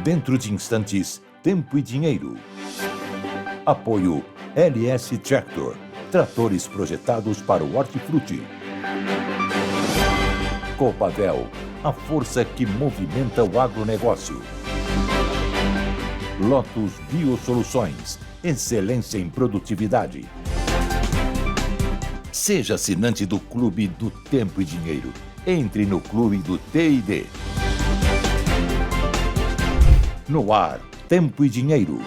Dentro de instantes, Tempo e Dinheiro. Apoio LS Tractor. Tratores projetados para o hortifruti. Copabel, a força que movimenta o agronegócio. Lotus Biosoluções, excelência em produtividade. Seja assinante do Clube do Tempo e Dinheiro. Entre no Clube do T&D. No ar, Tempo e Dinheiro.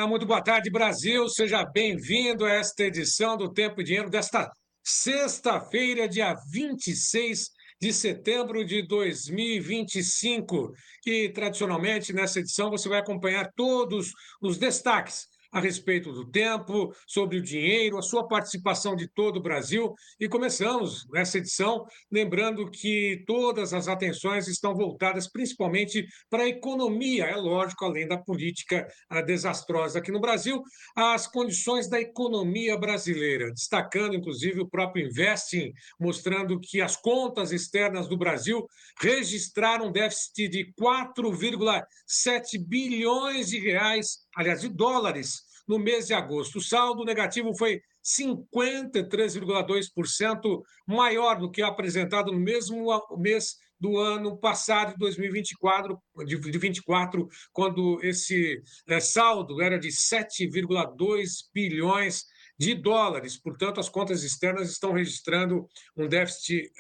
Muito boa tarde, Brasil. Seja bem-vindo a esta edição do Tempo e Dinheiro desta sexta-feira, dia 26 de setembro de 2025. E, tradicionalmente, nessa edição você vai acompanhar todos os destaques a respeito do tempo, sobre o dinheiro, a sua participação de todo o Brasil. E começamos essa edição lembrando que todas as atenções estão voltadas principalmente para a economia, é lógico, além da política desastrosa aqui no Brasil, as condições da economia brasileira, destacando inclusive o próprio Investing, mostrando que as contas externas do Brasil registraram um déficit de 4,7 bilhões de reais, aliás, de dólares, no mês de agosto. O saldo negativo foi 53,2% maior do que apresentado no mesmo mês do ano passado, de 2024, de 24, quando esse saldo era de 7,2 bilhões de dólares. Portanto, as contas externas estão registrando um déficit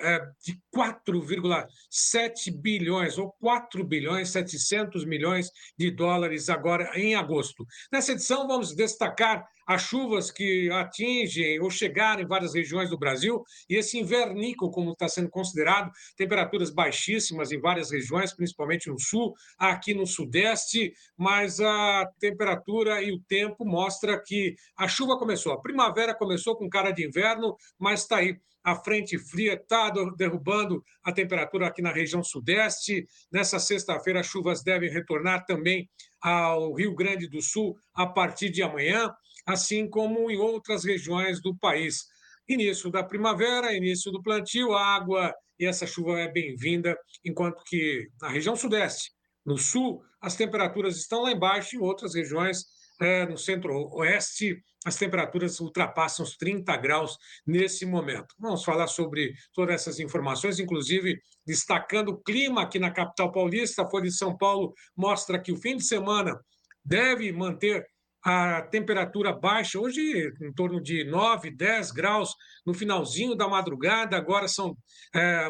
de 4,7 bilhões, ou 4 bilhões 700 milhões de dólares agora em agosto. Nessa edição, vamos destacar as chuvas que atingem ou chegaram em várias regiões do Brasil e esse invernico, como está sendo considerado, temperaturas baixíssimas em várias regiões, principalmente no sul, aqui no sudeste, mas a temperatura e o tempo mostra que a chuva começou. A primavera começou com cara de inverno, mas está aí. A frente fria está derrubando a temperatura aqui na região sudeste. Nessa sexta-feira, as chuvas devem retornar também ao Rio Grande do Sul a partir de amanhã, assim como em outras regiões do país. Início da primavera, início do plantio, a água e essa chuva é bem-vinda, enquanto que na região sudeste, no sul, as temperaturas estão lá embaixo, em outras regiões, no centro-oeste, as temperaturas ultrapassam os 30 graus nesse momento. Vamos falar sobre todas essas informações, inclusive destacando o clima aqui na capital paulista. A Folha de São Paulo mostra que o fim de semana deve manter a temperatura baixa, hoje em torno de 9, 10 graus, no finalzinho da madrugada, agora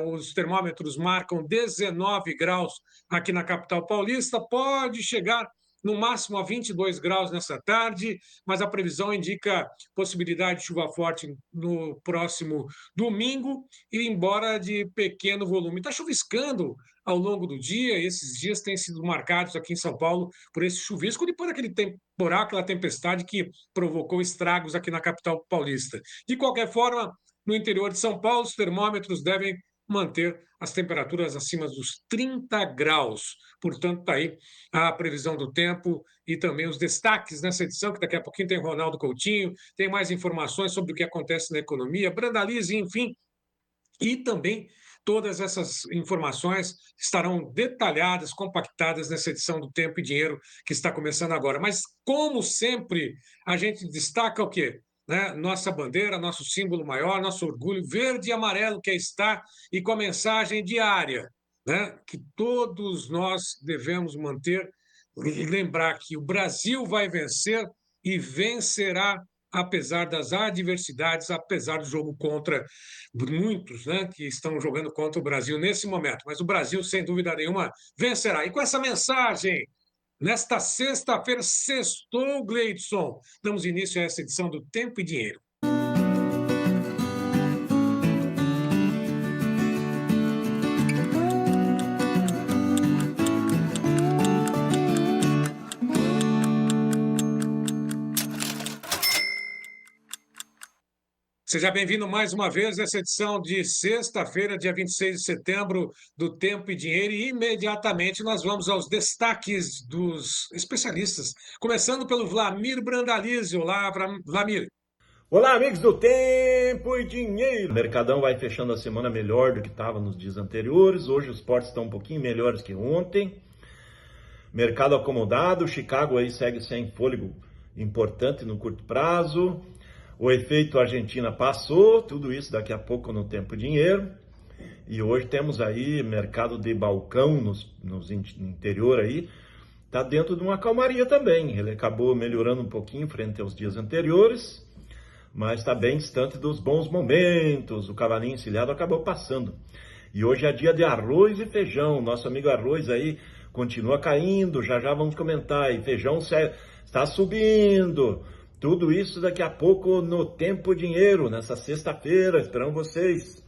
os termômetros marcam 19 graus aqui na capital paulista, pode chegar no máximo a 22 graus nessa tarde, mas a previsão indica possibilidade de chuva forte no próximo domingo, e embora de pequeno volume. Está chuviscando ao longo do dia, esses dias têm sido marcados aqui em São Paulo por esse chuvisco, depois daquele temporal, aquela tempestade que provocou estragos aqui na capital paulista. De qualquer forma, no interior de São Paulo, os termômetros devem manter as temperaturas acima dos 30 graus. Portanto, está aí a previsão do tempo e também os destaques nessa edição, que daqui a pouquinho tem Ronaldo Coutinho, tem mais informações sobre o que acontece na economia, Brandalize, enfim, e também todas essas informações estarão detalhadas, compactadas nessa edição do Tempo e Dinheiro que está começando agora. Mas, como sempre, a gente destaca o quê? Né? Nossa bandeira, nosso símbolo maior, nosso orgulho verde e amarelo que está, e com a mensagem diária, né? Que todos nós devemos manter e lembrar que o Brasil vai vencer e vencerá apesar das adversidades, apesar do jogo contra muitos, né, que estão jogando contra o Brasil nesse momento. Mas o Brasil, sem dúvida nenhuma, vencerá. E com essa mensagem, nesta sexta-feira, sextou, Gleidson, damos início a essa edição do Tempo e Dinheiro. Seja bem-vindo mais uma vez a essa edição de sexta-feira, dia 26 de setembro, do Tempo e Dinheiro. E imediatamente nós vamos aos destaques dos especialistas, começando pelo Vlamir Brandalize. Olá, Vlamir. Olá, amigos do Tempo e Dinheiro! O Mercadão vai fechando a semana melhor do que estava nos dias anteriores. Hoje os portos estão um pouquinho melhores que ontem. Mercado acomodado, Chicago aí segue sem fôlego importante no curto prazo. O efeito Argentina passou, tudo isso daqui a pouco no Tempo e Dinheiro. E hoje temos aí mercado de balcão no interior aí. Está dentro de uma calmaria também. Ele acabou melhorando um pouquinho frente aos dias anteriores, mas está bem distante dos bons momentos. O cavalinho encilhado acabou passando. E hoje é dia de arroz e feijão. Nosso amigo arroz aí continua caindo, já vamos comentar. E feijão está subindo. Tudo isso daqui a pouco no Tempo e Dinheiro, nessa sexta-feira. Esperamos vocês.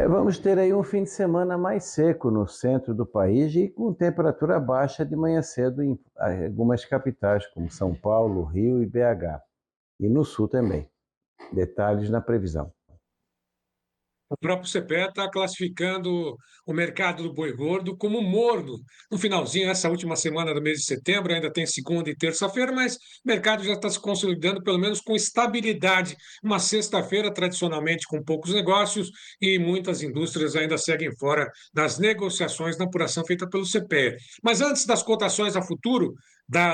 Vamos ter aí um fim de semana mais seco no centro do país e com temperatura baixa de manhã cedo em algumas capitais, como São Paulo, Rio e BH. E no sul também. Detalhes na previsão. O próprio CPE está classificando o mercado do boi gordo como morno. No finalzinho, essa última semana do mês de setembro, ainda tem segunda e terça-feira, mas o mercado já está se consolidando, pelo menos com estabilidade. Uma sexta-feira, tradicionalmente, com poucos negócios e muitas indústrias ainda seguem fora das negociações na apuração feita pelo CPE. Mas antes das cotações a futuro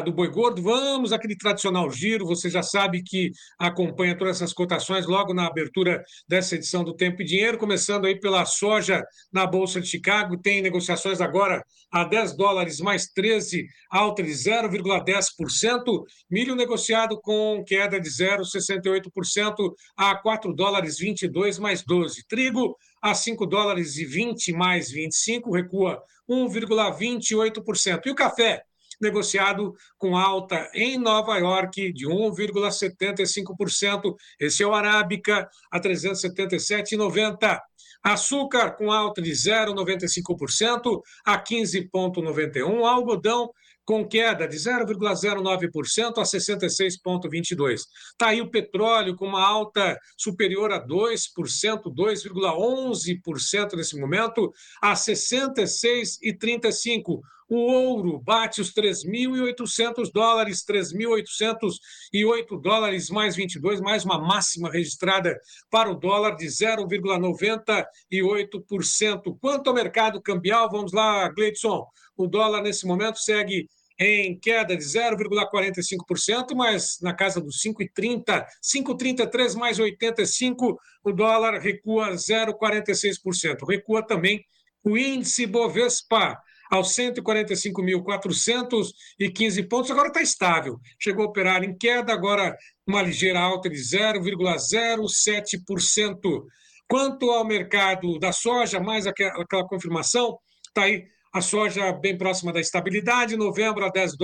do boi gordo, vamos àquele tradicional giro. Você já sabe que acompanha todas essas cotações logo na abertura dessa edição do Tempo e Dinheiro, começando aí pela soja na Bolsa de Chicago, tem negociações agora a $10 mais 13, alta de 0,10%, milho negociado com queda de 0,68% a $4,22 mais 12, trigo a $5,20 mais 25, recua 1,28%, e o café negociado com alta em Nova York de 1,75%. Esse é o Arábica a 377,90. Açúcar com alta de 0,95% a 15,91. Algodão com queda de 0,09% a 66,22. Está aí o petróleo com uma alta superior a 2%, 2,11% nesse momento, a 66,35. O ouro bate os $3.800, $3.808 mais 22, mais uma máxima registrada para o dólar de 0,98%. Quanto ao mercado cambial, vamos lá, Gleidson. O dólar nesse momento segue em queda de 0,45%, mas na casa dos 5,30, 5,33 mais 85, o dólar recua 0,46%. Recua também o índice Bovespa aos 145.415 pontos, agora está estável. Chegou a operar em queda, agora uma ligeira alta de 0,07%. Quanto ao mercado da soja, mais aquela confirmação, está aí a soja bem próxima da estabilidade, novembro a $10,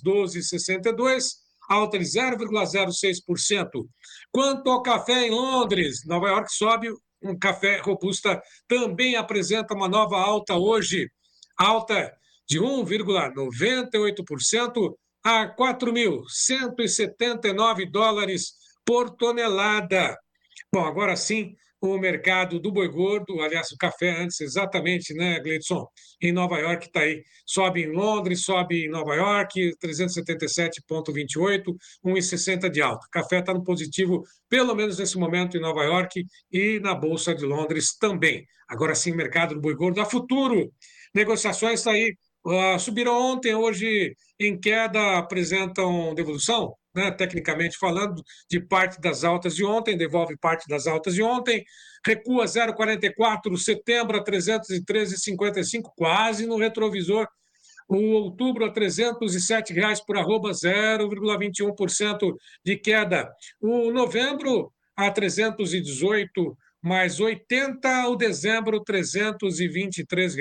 12,62, alta de 0,06%. Quanto ao café em Londres, Nova York sobe, um café robusta também apresenta uma nova alta hoje, alta de 1,98% a $4.179 por tonelada. Bom, agora sim, o mercado do boi gordo, aliás, o café antes, exatamente, né, Gleidson? Em Nova York está aí, sobe em Londres, sobe em Nova York, 377,28, 1,60 de alta. O café está no positivo, pelo menos nesse momento, em Nova York e na Bolsa de Londres também. Agora sim, mercado do boi gordo a futuro. Negociações está aí, subiram ontem, hoje em queda, apresentam devolução, né, tecnicamente falando, de parte das altas de ontem, devolve parte das altas de ontem, recua 0,44, setembro a 313,55, quase no retrovisor. O outubro a R$ 307 por arroba, 0,21% de queda. O novembro a 318 mais 80, o dezembro R$ 323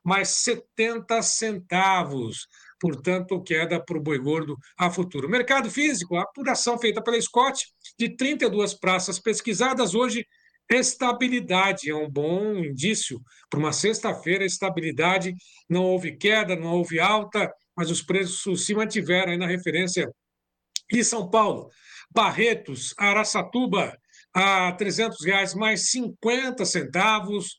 mais 70 centavos. Portanto, queda para o boi gordo a futuro. Mercado físico, a apuração feita pela Scott, de 32 praças pesquisadas, hoje estabilidade, é um bom indício para uma sexta-feira, estabilidade, não houve queda, não houve alta, mas os preços se mantiveram aí na referência. E São Paulo, Barretos, Araçatuba, a R$ 300 mais 50 centavos.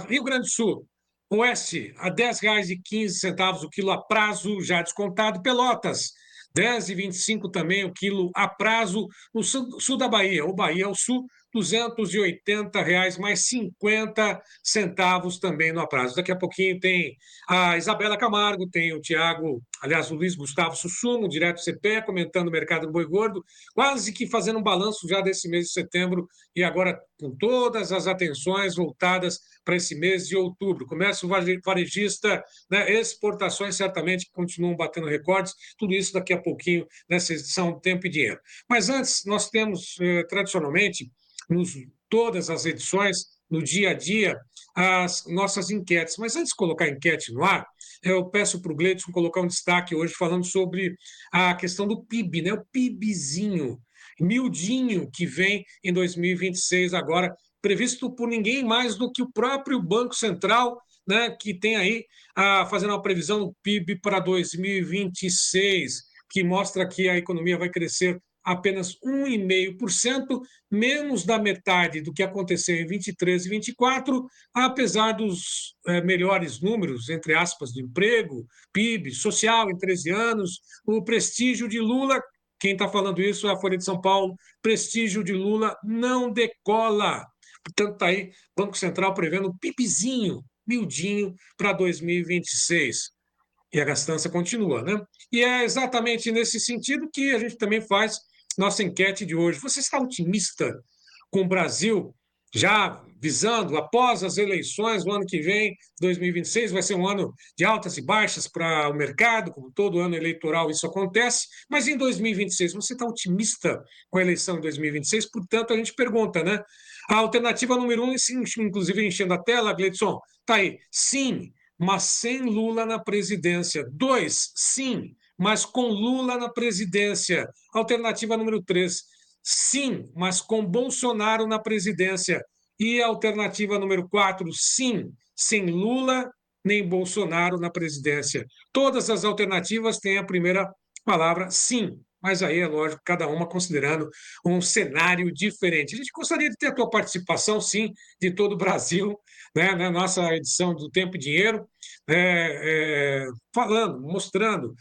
Rio Grande do Sul, Oeste, a R$ 10,15 o quilo a prazo, já descontado. Pelotas, R$ 10,25 também o quilo a prazo. No sul da Bahia, o Bahia ao sul, R$ 280 mais 50 centavos também no prazo. Daqui a pouquinho tem a Isabela Camargo, tem o Tiago, aliás, o Luiz Gustavo Sussumo, direto do CPE, comentando o mercado do boi gordo, quase que fazendo um balanço já desse mês de setembro e agora com todas as atenções voltadas para esse mês de outubro. Comércio varejista, né, exportações certamente continuam batendo recordes, tudo isso daqui a pouquinho nessa edição Tempo e Dinheiro. Mas antes, nós temos, tradicionalmente, todas as edições, no dia a dia, as nossas enquetes. Mas antes de colocar a enquete no ar, eu peço para o Gleidson colocar um destaque hoje falando sobre a questão do PIB, né? O PIBzinho, miudinho, que vem em 2026 agora, previsto por ninguém mais do que o próprio Banco Central, né, que tem aí fazendo uma previsão do PIB para 2026, que mostra que a economia vai crescer apenas 1,5%, menos da metade do que aconteceu em 23 e 24, apesar dos melhores números, entre aspas, do emprego, PIB, social em 13 anos, o prestígio de Lula, quem está falando isso é a Folha de São Paulo, prestígio de Lula não decola. Portanto, está aí Banco Central prevendo um PIBzinho, miudinho, para 2026. E a gastança continua, né? E é exatamente nesse sentido que a gente também faz nossa enquete de hoje. Você está otimista com o Brasil já visando, após as eleições, o ano que vem, 2026, vai ser um ano de altas e baixas para o mercado, como todo ano eleitoral isso acontece, mas em 2026, você está otimista com a eleição em 2026? Portanto, a gente pergunta, né? A alternativa número 1, inclusive enchendo a tela, Gleidson, está aí, sim, mas sem Lula na presidência. 2, sim, mas com Lula na presidência. Alternativa número 3, sim, mas com Bolsonaro na presidência. E a alternativa número 4, sim, sem Lula nem Bolsonaro na presidência. Todas as alternativas têm a primeira palavra sim, mas aí é lógico, cada uma considerando um cenário diferente. A gente gostaria de ter a tua participação, sim, de todo o Brasil, né, na nossa edição do Tempo e Dinheiro, falando, mostrando,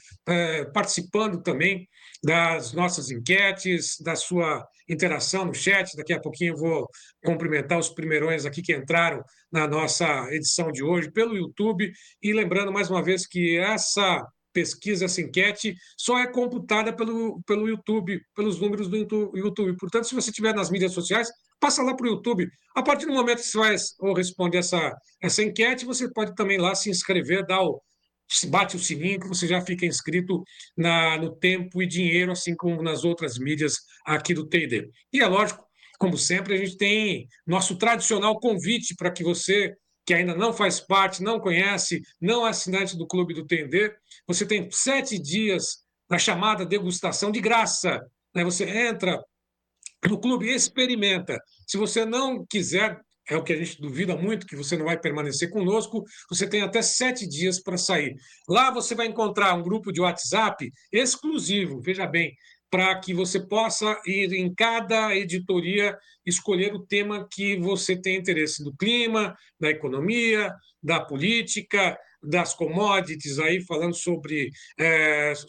participando também das nossas enquetes, da sua interação no chat. Daqui a pouquinho eu vou cumprimentar os primeirões aqui que entraram na nossa edição de hoje pelo YouTube. E lembrando mais uma vez que essa pesquisa, essa enquete, só é computada pelo YouTube, pelos números do YouTube. Portanto, se você estiver nas mídias sociais, passa lá para o YouTube. A partir do momento que você vai responder essa enquete, você pode também lá se inscrever, bate o sininho, que você já fica inscrito no Tempo e Dinheiro, assim como nas outras mídias aqui do TD. E é lógico, como sempre, a gente tem nosso tradicional convite para que você, que ainda não faz parte, não conhece, não é assinante do Clube do TD, você tem 7 dias na chamada degustação de graça. Né? Você entra no clube e experimenta. Se você não quiser, é o que a gente duvida muito, que você não vai permanecer conosco, você tem até 7 dias para sair. Lá você vai encontrar um grupo de WhatsApp exclusivo, veja bem, para que você possa ir em cada editoria escolher o tema que você tem interesse, do clima, da economia, da política, das commodities, aí falando sobre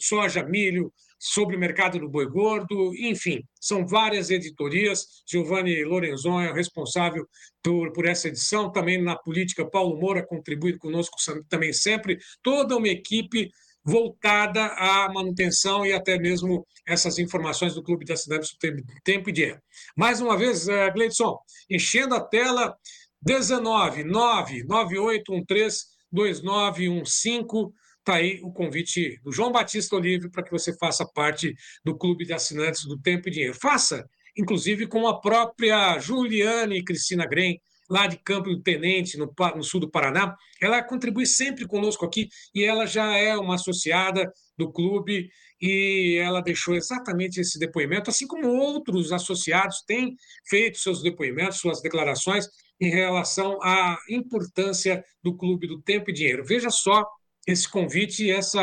soja, milho, sobre o mercado do boi gordo, enfim, são várias editorias. Giovanni Lorenzon é o responsável por essa edição, também na política, Paulo Moura contribui conosco também sempre, toda uma equipe voltada à manutenção e até mesmo essas informações do Clube de Assinantes do Tempo e Dinheiro. Mais uma vez, Gleidson, enchendo a tela, 19 99813 2915. Está aí o convite do João Batista Olive para que você faça parte do Clube de Assinantes do Tempo e Dinheiro. Faça, inclusive, com a própria Juliane Cristina Grem, lá de Campo do Tenente, no sul do Paraná. Ela contribui sempre conosco aqui e ela já é uma associada do clube e ela deixou exatamente esse depoimento, assim como outros associados têm feito seus depoimentos, suas declarações em relação à importância do Clube do Tempo e Dinheiro. Veja só esse convite e esse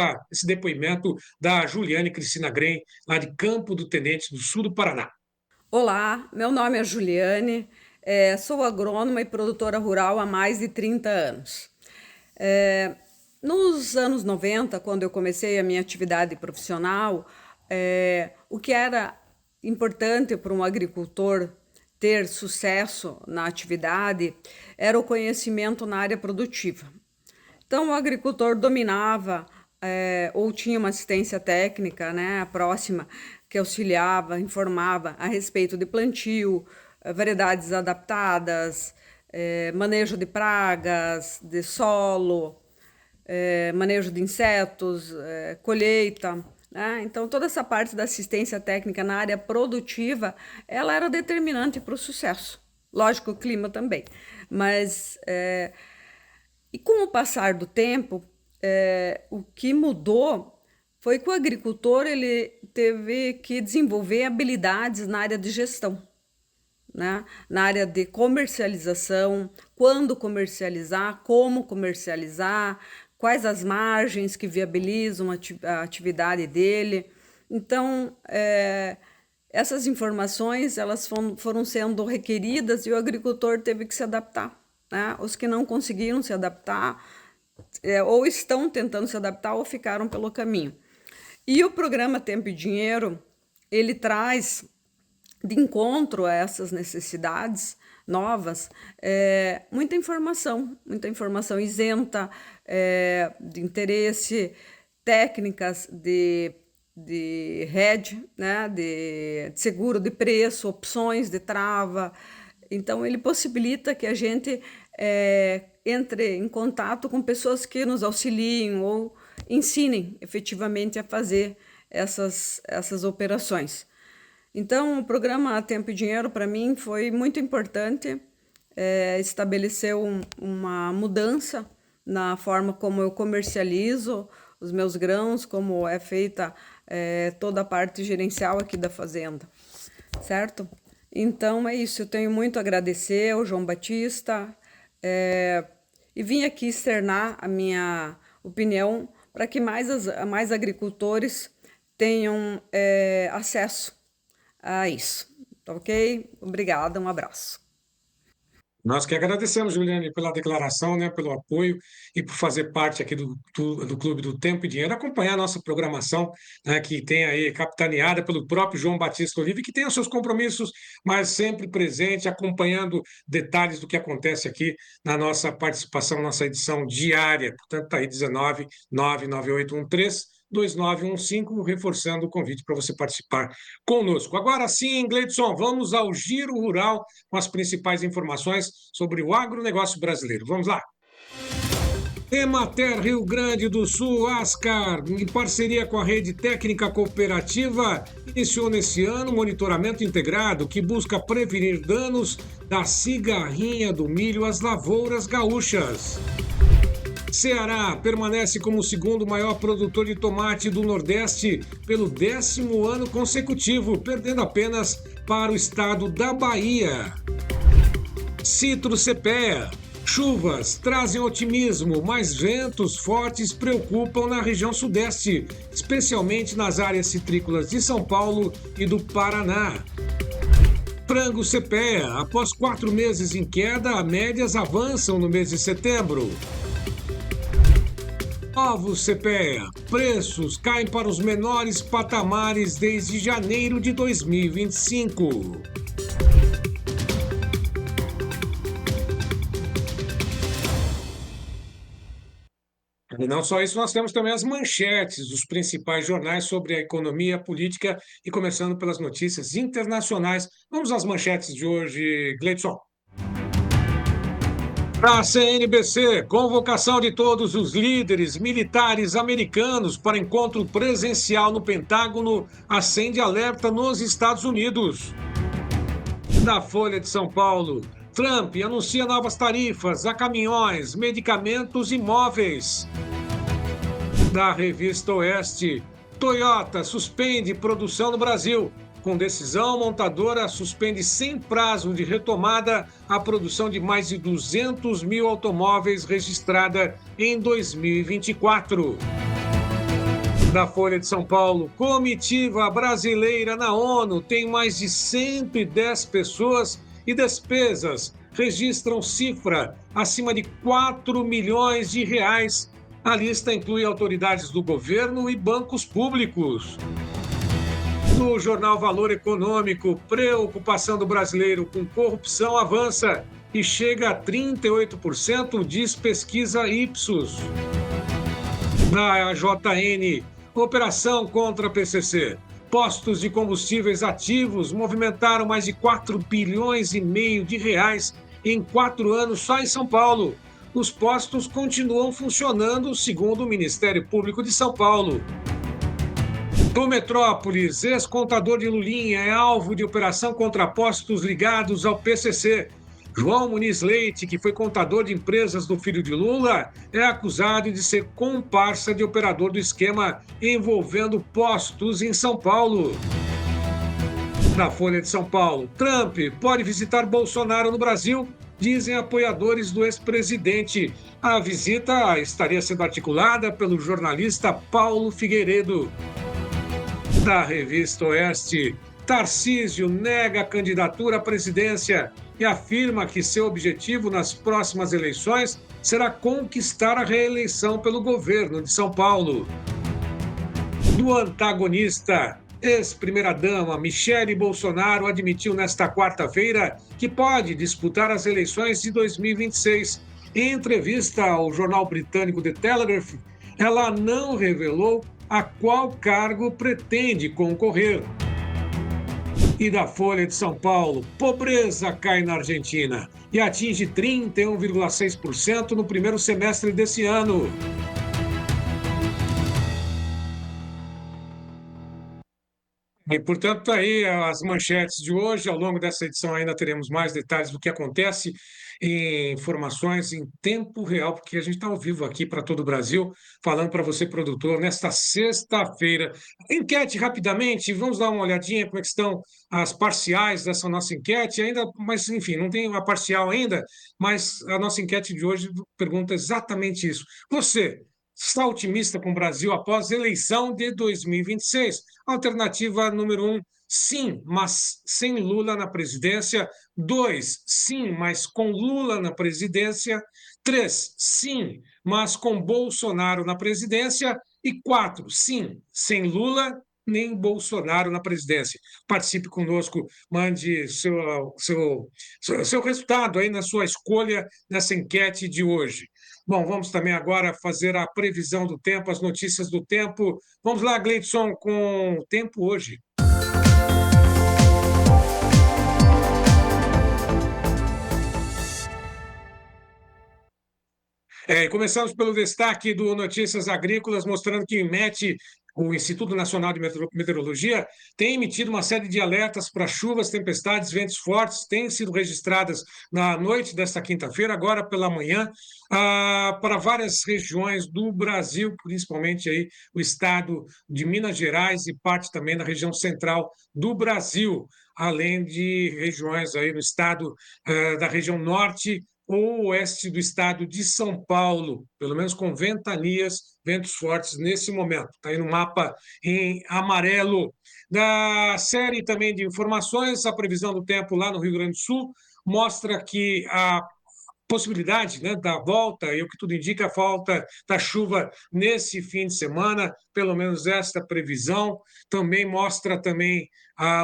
depoimento da Juliane Cristina Grem, lá de Campo do Tenente, do sul do Paraná. Olá, meu nome é Juliane, sou agrônoma e produtora rural há mais de 30 anos. Nos anos 90, quando eu comecei a minha atividade profissional, o que era importante para um agricultor ter sucesso na atividade era o conhecimento na área produtiva. Então, o agricultor dominava ou tinha uma assistência técnica, né, próxima, que auxiliava, informava a respeito de plantio, variedades adaptadas, manejo de pragas, de solo, manejo de insetos, colheita, né? Então, toda essa parte da assistência técnica na área produtiva, ela era determinante para o sucesso. Lógico, o clima também. Mas, e com o passar do tempo, o que mudou foi que o agricultor ele teve que desenvolver habilidades na área de gestão, né? Na área de comercialização, quando comercializar, como comercializar, quais as margens que viabilizam a atividade dele. Então, essas informações elas foram sendo requeridas e o agricultor teve que se adaptar, né? Os que não conseguiram se adaptar, ou estão tentando se adaptar ou ficaram pelo caminho. E o programa Tempo e Dinheiro, ele traz de encontro a essas necessidades novas, muita informação isenta de interesse, técnicas de hedge, né, de seguro de preço, opções de trava. Então, ele possibilita que a gente entre em contato com pessoas que nos auxiliem ou ensinem efetivamente a fazer essas operações. Então, o programa Tempo e Dinheiro, para mim, foi muito importante, estabeleceu uma mudança na forma como eu comercializo os meus grãos, como é feita toda a parte gerencial aqui da fazenda, certo? Então, é isso, eu tenho muito a agradecer ao João Batista e vim aqui externar a minha opinião para que mais agricultores tenham acesso a isso, tá ok? Obrigada, um abraço. Nós que agradecemos, Juliane, pela declaração, né, pelo apoio e por fazer parte aqui do Clube do Tempo e Dinheiro, acompanhar a nossa programação, né, que tem aí capitaneada pelo próprio João Batista Olive, que tem os seus compromissos, mas sempre presente, acompanhando detalhes do que acontece aqui na nossa participação, nossa edição diária. Portanto, está aí 19 99813 2915, reforçando o convite para você participar conosco. Agora sim, Gleidson, vamos ao Giro Rural com as principais informações sobre o agronegócio brasileiro. Vamos lá. Emater Rio Grande do Sul, Ascar, em parceria com a Rede Técnica Cooperativa, iniciou nesse ano um monitoramento integrado que busca prevenir danos da cigarrinha do milho às lavouras gaúchas. Ceará permanece como o segundo maior produtor de tomate do Nordeste pelo 10º ano consecutivo, perdendo apenas para o estado da Bahia. Citro-Cepea. Chuvas trazem otimismo, mas ventos fortes preocupam na região sudeste, especialmente nas áreas citrícolas de São Paulo e do Paraná. Frango-Cepea. Após 4 meses em queda, médias avançam no mês de setembro. Ovos-Cepea. Preços caem para os menores patamares desde janeiro de 2025. E não só isso, nós temos também as manchetes dos principais jornais sobre a economia, a política e começando pelas notícias internacionais. Vamos às manchetes de hoje, Gleidson. Para a CNBC, convocação de todos os líderes militares americanos para encontro presencial no Pentágono acende alerta nos Estados Unidos. Da Folha de São Paulo, Trump anuncia novas tarifas a caminhões, medicamentos e móveis. Da Revista Oeste, Toyota suspende produção no Brasil. Com decisão, a montadora suspende sem prazo de retomada a produção de mais de 200 mil automóveis registrada em 2024. Da Folha de São Paulo, comitiva brasileira na ONU tem mais de 110 pessoas e despesas registram cifra acima de 4 milhões de reais. A lista inclui autoridades do governo e bancos públicos. No jornal Valor Econômico, preocupação do brasileiro com corrupção avança e chega a 38%, diz pesquisa Ipsos. Na JN, operação contra a PCC. Postos de combustíveis ativos movimentaram mais de 4 bilhões e meio de reais em 4 anos só em São Paulo. Os postos continuam funcionando, segundo o Ministério Público de São Paulo. Do Metrópolis, ex-contador de Lulinha é alvo de operação contra postos ligados ao PCC. João Muniz Leite, que foi contador de empresas do filho de Lula, é acusado de ser comparsa de operador do esquema envolvendo postos em São Paulo. Na Folha de São Paulo, Trump pode visitar Bolsonaro no Brasil, dizem apoiadores do ex-presidente. A visita estaria sendo articulada pelo jornalista Paulo Figueiredo. Da revista Oeste, Tarcísio nega a candidatura à presidência e afirma que seu objetivo nas próximas eleições será conquistar a reeleição pelo governo de São Paulo. Do Antagonista, ex-primeira-dama Michele Bolsonaro admitiu nesta quarta-feira que pode disputar as eleições de 2026. Em entrevista ao jornal britânico The Telegraph, ela não revelou a qual cargo pretende concorrer. E da Folha de São Paulo, pobreza cai na Argentina e atinge 31,6% no primeiro semestre desse ano. E, portanto, aí as manchetes de hoje. Ao longo dessa edição ainda teremos mais detalhes do que acontece e informações em tempo real, porque a gente está ao vivo aqui para todo o Brasil, falando para você, produtor, nesta sexta-feira. Enquete rapidamente, vamos dar uma olhadinha como é que estão as parciais dessa nossa enquete ainda, mas enfim, não tem a parcial ainda, mas a nossa enquete de hoje pergunta exatamente isso. Você está otimista com o Brasil após a eleição de 2026? Alternativa número 1, sim, mas sem Lula na presidência. 2, sim, mas com Lula na presidência. 3, sim, mas com Bolsonaro na presidência. E 4, sim, sem Lula nem Bolsonaro na presidência. Participe conosco, mande seu resultado aí na sua escolha nessa enquete de hoje. Bom, vamos também agora fazer a previsão do tempo, as notícias do tempo. Vamos lá, Gleidson, com o tempo hoje. Começamos pelo destaque do Notícias Agrícolas, mostrando que o Instituto Nacional de Meteorologia tem emitido uma série de alertas para chuvas, tempestades, ventos fortes, têm sido registradas na noite desta quinta-feira, agora pela manhã, para várias regiões do Brasil, principalmente aí o estado de Minas Gerais e parte também da região central do Brasil, além de regiões aí no estado da região norte ou oeste do estado de São Paulo, pelo menos com ventanias, ventos fortes nesse momento. Está aí no mapa em amarelo. Da série também de informações, a previsão do tempo lá no Rio Grande do Sul mostra que a possibilidade, né, da volta, e o que tudo indica, a falta da chuva nesse fim de semana, pelo menos esta previsão. Também mostra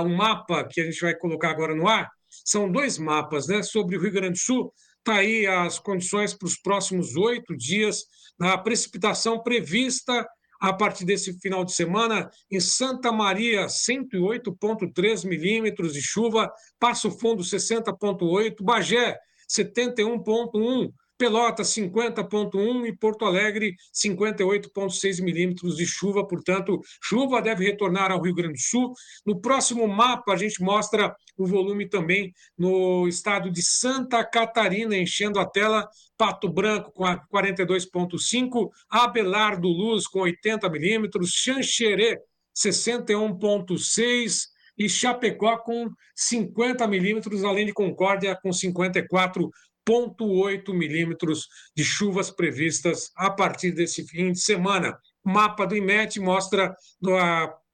um mapa que a gente vai colocar agora no ar. São 2 mapas, né, sobre o Rio Grande do Sul. Está aí as condições para os próximos 8 dias, a precipitação prevista a partir desse final de semana em Santa Maria, 108,3 milímetros de chuva, Passo Fundo, 60,8, Bagé, 71,1, Pelotas, 50,1 e Porto Alegre, 58,6 milímetros de chuva. Portanto, chuva deve retornar ao Rio Grande do Sul. No próximo mapa, a gente mostra o volume também no estado de Santa Catarina, enchendo a tela. Pato Branco com 42,5, Abelardo Luz com 80 milímetros, Xanxerê, 61,6 e Chapecó com 50 milímetros, além de Concórdia com 54,8 milímetros de chuvas previstas a partir desse fim de semana. O mapa do IMET mostra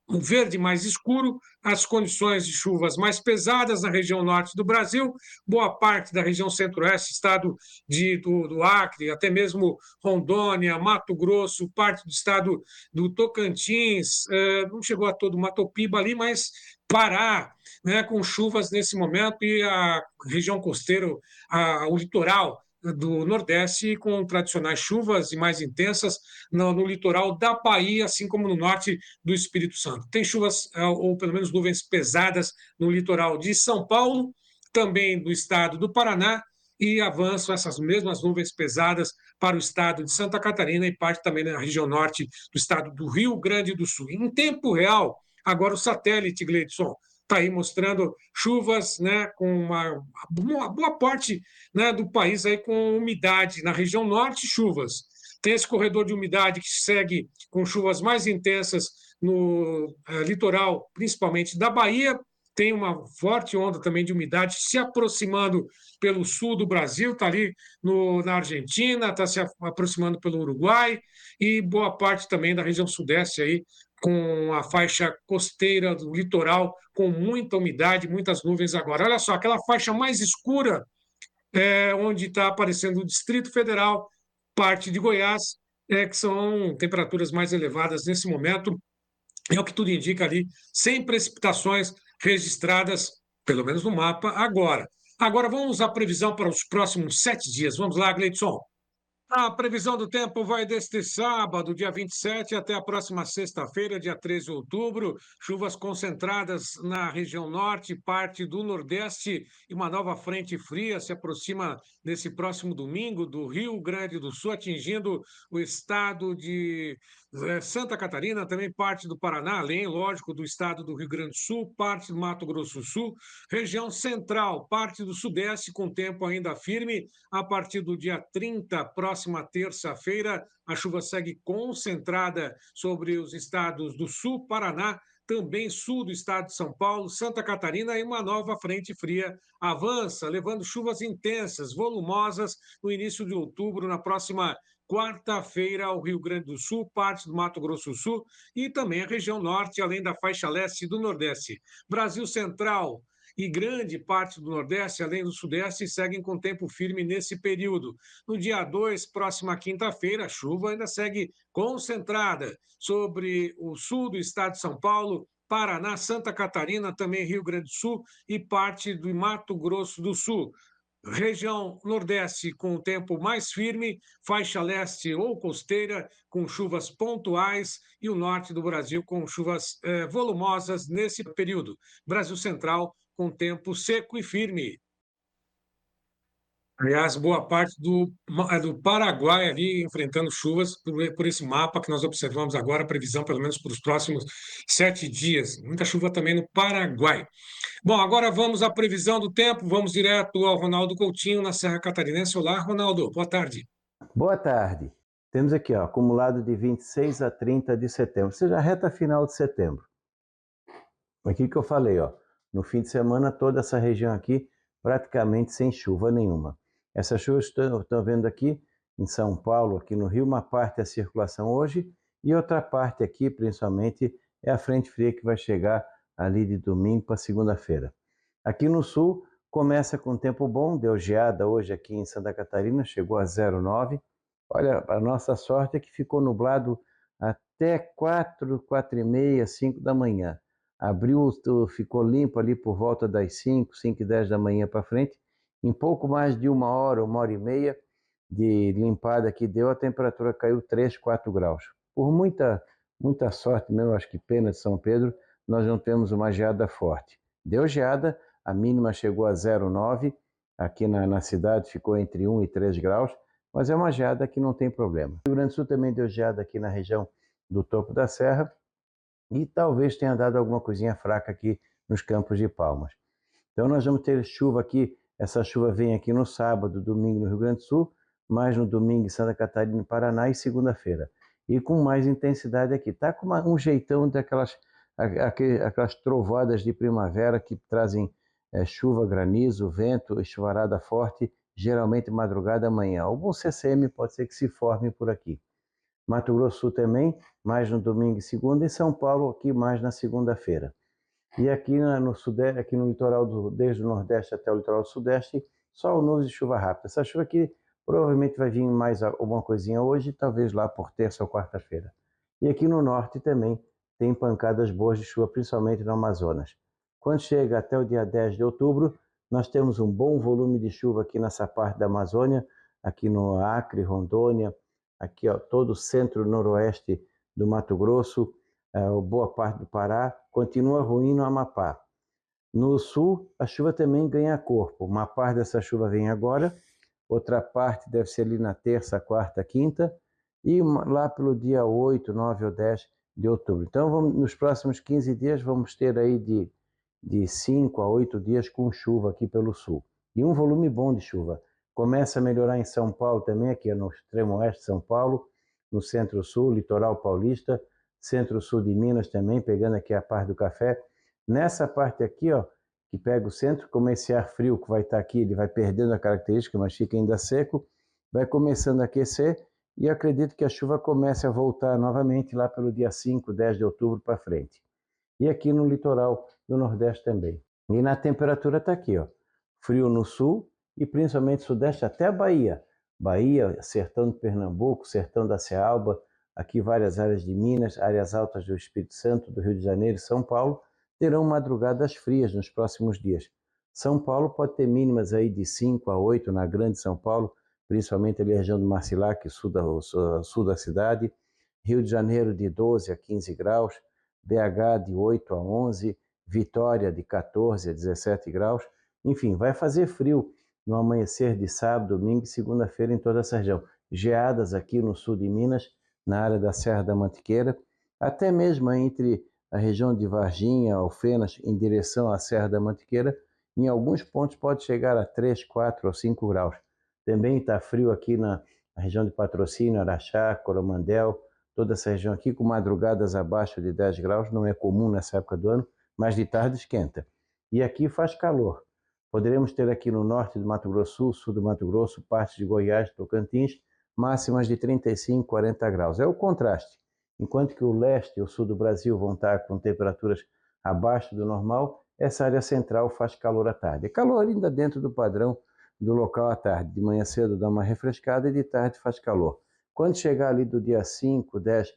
o verde mais escuro, as condições de chuvas mais pesadas na região norte do Brasil, boa parte da região centro-oeste, estado do Acre, até mesmo Rondônia, Mato Grosso, parte do estado do Tocantins, não chegou a todo o Mato Piba ali, mas Pará, né, com chuvas nesse momento, e a região costeira, o litoral do Nordeste, com tradicionais chuvas e mais intensas no litoral da Bahia, assim como no norte do Espírito Santo. Tem chuvas, ou pelo menos nuvens pesadas, no litoral de São Paulo, também do estado do Paraná, e avançam essas mesmas nuvens pesadas para o estado de Santa Catarina e parte também da região norte do estado do Rio Grande do Sul. Em tempo real, agora o satélite, Gleidson, está aí mostrando chuvas, né, com uma boa parte, né, do país aí com umidade. Na região norte, chuvas. Tem esse corredor de umidade que segue com chuvas mais intensas no litoral, principalmente da Bahia. Tem uma forte onda também de umidade se aproximando pelo sul do Brasil, está ali na Argentina, está se aproximando pelo Uruguai, e boa parte também da região sudeste aí, com a faixa costeira do litoral, com muita umidade, muitas nuvens agora. Olha só, aquela faixa mais escura, onde está aparecendo o Distrito Federal, parte de Goiás, que são temperaturas mais elevadas nesse momento. É o que tudo indica ali, sem precipitações registradas, pelo menos no mapa, agora. Agora vamos à previsão para os próximos 7 dias. Vamos lá, Gleidson. A previsão do tempo vai deste sábado, dia 27, até a próxima sexta-feira, dia 13 de outubro. Chuvas concentradas na região norte, parte do nordeste, e uma nova frente fria se aproxima nesse próximo domingo do Rio Grande do Sul, atingindo o estado de Santa Catarina, também parte do Paraná, além, lógico, do estado do Rio Grande do Sul, parte do Mato Grosso do Sul, região central, parte do sudeste, com tempo ainda firme. A partir do dia 30, próxima terça-feira, a chuva segue concentrada sobre os estados do sul, Paraná, também sul do estado de São Paulo, Santa Catarina, e uma nova frente fria avança, levando chuvas intensas, volumosas, no início de outubro, na próxima quarta-feira, ao Rio Grande do Sul, parte do Mato Grosso do Sul e também a região norte, além da faixa leste do Nordeste. Brasil Central e grande parte do Nordeste, além do Sudeste, seguem com tempo firme nesse período. No dia 2, próxima quinta-feira, a chuva ainda segue concentrada sobre o sul do estado de São Paulo, Paraná, Santa Catarina, também Rio Grande do Sul e parte do Mato Grosso do Sul. Região Nordeste com o tempo mais firme, faixa leste ou costeira com chuvas pontuais e o norte do Brasil com chuvas volumosas nesse período. Brasil Central com tempo seco e firme. Aliás, boa parte do Paraguai ali enfrentando chuvas por esse mapa que nós observamos agora, a previsão pelo menos para os próximos 7 dias. Muita chuva também no Paraguai. Bom, agora vamos à previsão do tempo. Vamos direto ao Ronaldo Coutinho, na Serra Catarinense. Olá, Ronaldo. Boa tarde. Boa tarde. Temos aqui, ó, acumulado de 26 a 30 de setembro, ou seja, a reta final de setembro. Aqui que eu falei, ó, no fim de semana, toda essa região aqui praticamente sem chuva nenhuma. Essas chuvas estão vendo aqui em São Paulo, aqui no Rio, uma parte é a circulação hoje e outra parte aqui, principalmente, é a frente fria que vai chegar ali de domingo para segunda-feira. Aqui no sul, começa com tempo bom, deu geada hoje aqui em Santa Catarina, chegou a 0,9. Olha, a nossa sorte é que ficou nublado até 4h30, 5 da manhã. Abriu, ficou limpo ali por volta das 5h10 da manhã para frente. Em pouco mais de 1 hora e meia de limpada que deu, a temperatura caiu 3, 4 graus. Por muita sorte mesmo, acho que pena de São Pedro, nós não temos uma geada forte. Deu geada, a mínima chegou a 0,9, aqui na cidade ficou entre 1 e 3 graus, mas é uma geada que não tem problema. O Rio Grande do Sul também deu geada aqui na região do topo da serra e talvez tenha dado alguma coisinha fraca aqui nos Campos de Palmas. Então nós vamos ter chuva aqui, essa chuva vem aqui no sábado, domingo no Rio Grande do Sul, mais no domingo em Santa Catarina e Paraná e segunda-feira. E com mais intensidade aqui. Está com um jeitão daquelas trovoadas de primavera que trazem chuva, granizo, vento, chuvarada forte, geralmente madrugada amanhã. Algum CCM pode ser que se forme por aqui. Mato Grosso do Sul também, mais no domingo e segunda, e São Paulo aqui mais na segunda-feira. E aqui no Sudeste, aqui no litoral, desde o Nordeste até o litoral do Sudeste, sol, nuvens e chuva rápida. Essa chuva aqui provavelmente vai vir mais alguma coisinha hoje, talvez lá por terça ou quarta-feira. E aqui no Norte também tem pancadas boas de chuva, principalmente no Amazonas. Quando chega até o dia 10 de outubro, nós temos um bom volume de chuva aqui nessa parte da Amazônia, aqui no Acre, Rondônia, aqui ó, todo o centro-noroeste do Mato Grosso, boa parte do Pará, continua ruim no Amapá. No sul, a chuva também ganha corpo. Uma parte dessa chuva vem agora, outra parte deve ser ali na terça, quarta, quinta, e lá pelo dia 8, 9 ou 10 de outubro. Então, nos próximos 15 dias, vamos ter aí de 5 a 8 dias com chuva aqui pelo sul. E um volume bom de chuva. Começa a melhorar em São Paulo também, aqui no extremo oeste de São Paulo, no centro-sul, litoral paulista, centro-sul de Minas também, pegando aqui a parte do café. Nessa parte aqui, ó, que pega o centro, como esse ar frio que vai estar aqui, ele vai perdendo a característica, mas fica ainda seco, vai começando a aquecer e acredito que a chuva comece a voltar novamente lá pelo dia 5, 10 de outubro para frente. E aqui no litoral do Nordeste também. E na temperatura está aqui, ó, frio no sul e principalmente sudeste até a Bahia. Bahia, sertão de Pernambuco, sertão da Cealba, aqui várias áreas de Minas, áreas altas do Espírito Santo, do Rio de Janeiro e São Paulo, terão madrugadas frias nos próximos dias. São Paulo pode ter mínimas aí de 5 a 8 na grande São Paulo, principalmente ali a região do Marcilac, sul da cidade. Rio de Janeiro de 12 a 15 graus, BH de 8 a 11, Vitória de 14 a 17 graus. Enfim, vai fazer frio no amanhecer de sábado, domingo e segunda-feira em toda essa região. Geadas aqui no sul de Minas, na área da Serra da Mantiqueira, até mesmo entre a região de Varginha, Alfenas, em direção à Serra da Mantiqueira, em alguns pontos pode chegar a 3, 4 ou 5 graus. Também está frio aqui na região de Patrocínio, Araxá, Coromandel, toda essa região aqui com madrugadas abaixo de 10 graus, não é comum nessa época do ano, mas de tarde esquenta. E aqui faz calor. Poderemos ter aqui no norte do Mato Grosso, sul do Mato Grosso, parte de Goiás, Tocantins, máximas de 35, 40 graus. É o contraste. Enquanto que o leste e o sul do Brasil vão estar com temperaturas abaixo do normal, essa área central faz calor à tarde. É calor ainda dentro do padrão do local à tarde. De manhã cedo dá uma refrescada e de tarde faz calor. Quando chegar ali do dia 5, 10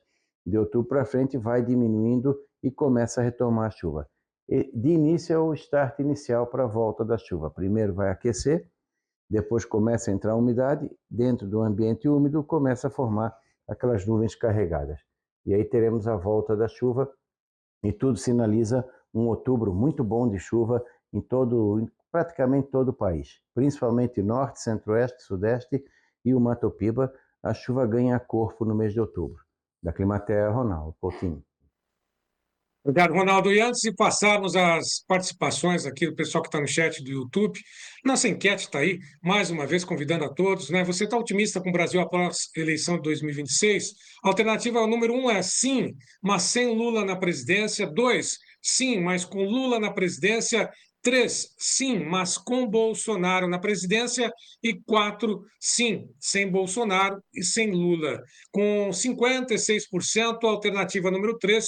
de outubro para frente, vai diminuindo e começa a retomar a chuva. E de início é o start inicial para a volta da chuva. Primeiro vai aquecer, depois começa a entrar a umidade, dentro do ambiente úmido começa a formar aquelas nuvens carregadas. E aí teremos a volta da chuva e tudo sinaliza um outubro muito bom de chuva em praticamente todo o país, principalmente norte, centro-oeste, sudeste e o Mato Piba. A chuva ganha corpo no mês de outubro. Da Climatea, Ronaldo Coutinho. Obrigado, Ronaldo. E antes de passarmos às participações aqui do pessoal que está no chat do YouTube, nossa enquete está aí, mais uma vez convidando a todos, né? Você está otimista com o Brasil após a eleição de 2026? A alternativa número 1 é sim, mas sem Lula na presidência. 2, sim, mas com Lula na presidência. 3, sim, mas com Bolsonaro na presidência. E 4, sim, sem Bolsonaro e sem Lula. Com 56%, a alternativa número 3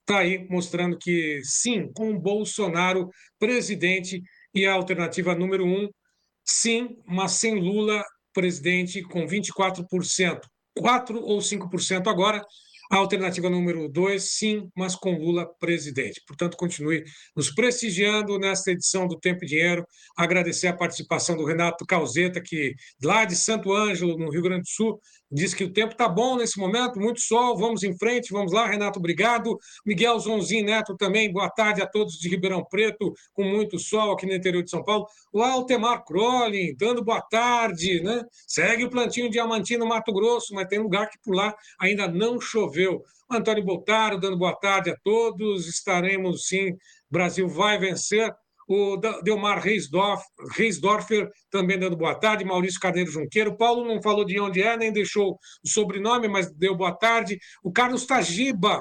está aí mostrando que sim, com Bolsonaro presidente, e a alternativa número 1, sim, mas sem Lula presidente, com 24%. 4 ou 5% agora. A alternativa número 2, sim, mas com Lula presidente. Portanto, continue nos prestigiando nesta edição do Tempo e Dinheiro. Agradecer a participação do Renato Calzeta, que lá de Santo Ângelo, no Rio Grande do Sul, diz que o tempo está bom nesse momento, muito sol, vamos em frente, vamos lá, Renato, obrigado. Miguel Zonzin Neto também, boa tarde a todos de Ribeirão Preto, com muito sol aqui no interior de São Paulo. O Altemar Crolin, dando boa tarde, né? Segue o plantio diamantino no Mato Grosso, mas tem lugar que por lá ainda não choveu. O Antônio Boltaro, dando boa tarde a todos, estaremos sim, Brasil vai vencer. O Delmar Reisdorfer também dando boa tarde, Maurício Carneiro Junqueiro. Paulo não falou de onde é, nem deixou o sobrenome, mas deu boa tarde. O Carlos Tajiba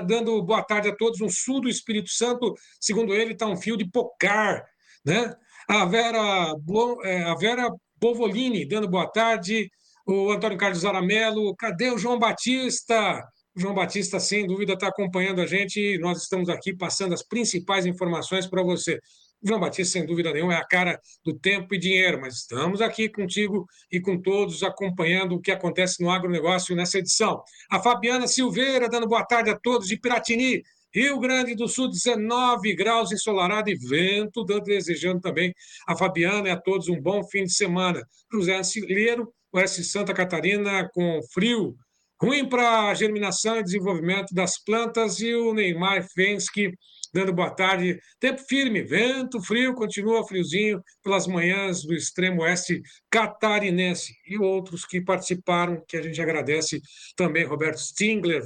dando boa tarde a todos. No sul do Espírito Santo, segundo ele, está um fio de Pocar, né? A Vera Bovolini dando boa tarde. o Antônio Carlos Zaramelo. Cadê o João Batista? O João Batista, sem dúvida, está acompanhando a gente e nós estamos aqui passando as principais informações para você. O João Batista, sem dúvida nenhuma, é a cara do Tempo e Dinheiro, mas estamos aqui contigo e com todos acompanhando o que acontece no agronegócio nessa edição. A Fabiana Silveira, dando boa tarde a todos de Piratini, Rio Grande do Sul, 19 graus ensolarado e vento, desejando também a Fabiana e a todos um bom fim de semana. José Ancileiro, oeste de Santa Catarina, com frio, ruim para a germinação e desenvolvimento das plantas, e o Neymar Fensky dando boa tarde. Tempo firme, vento frio, continua friozinho pelas manhãs do extremo oeste catarinense. E outros que participaram, que a gente agradece também, Roberto Stingler,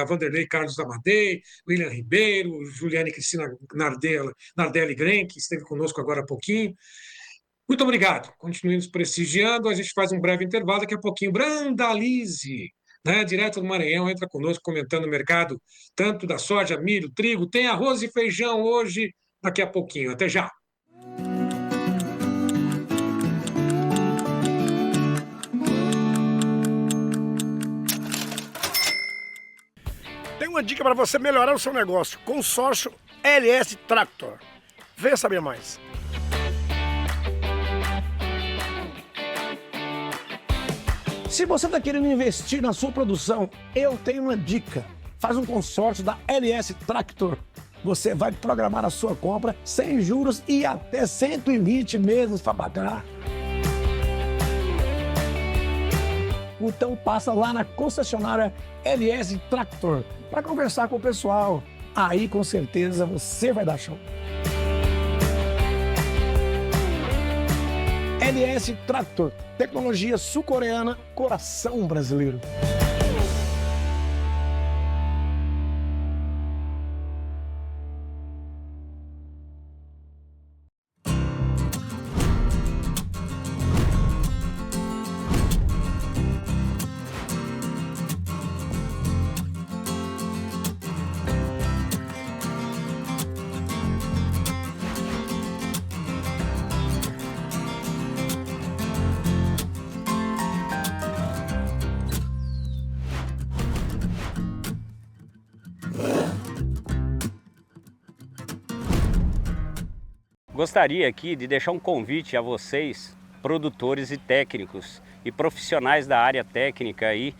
Vanderlei Carlos Amadei, William Ribeiro, Juliane Cristina Nardelli Gren, que esteve conosco agora há pouquinho. Muito obrigado. Continue nos prestigiando. A gente faz um breve intervalo. Daqui a pouquinho, Brandalize, né, direto do Maranhão, entra conosco comentando o mercado, tanto da soja, milho, trigo. Tem arroz e feijão hoje, daqui a pouquinho. Até já. Tem uma dica para você melhorar o seu negócio. Consórcio LS Tractor. Venha saber mais. Se você está querendo investir na sua produção, eu tenho uma dica. Faz um consórcio da LS Tractor. Você vai programar a sua compra sem juros e até 120 meses para pagar. Então passa lá na concessionária LS Tractor para conversar com o pessoal. Aí com certeza você vai dar show. LS Tractor, tecnologia sul-coreana, coração brasileiro. Gostaria aqui de deixar um convite a vocês, produtores e técnicos e profissionais da área técnica aí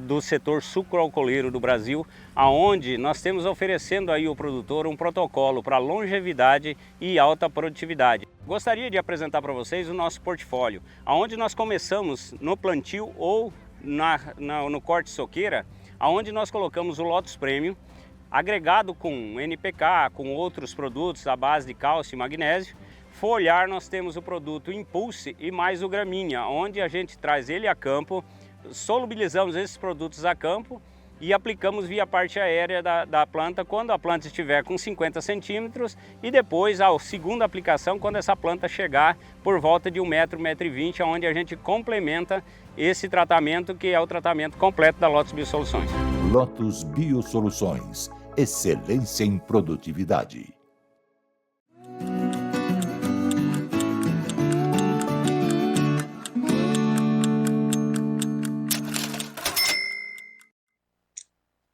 do setor sucroalcooleiro do Brasil, aonde nós temos oferecendo aí ao produtor um protocolo para longevidade e alta produtividade. Gostaria de apresentar para vocês o nosso portfólio, aonde nós começamos no plantio ou no corte soqueira, aonde nós colocamos o Lotus Premium, agregado com NPK, com outros produtos à base de cálcio e magnésio. Foliar, nós temos o produto Impulse e mais o Gramínea, onde a gente traz ele a campo, solubilizamos esses produtos a campo e aplicamos via parte aérea da planta quando a planta estiver com 50 centímetros e depois a segunda aplicação quando essa planta chegar por volta de 1 metro, 1,20 metro, onde a gente complementa esse tratamento que é o tratamento completo da Lotus Biosoluções. Lotus Biosoluções, excelência em produtividade.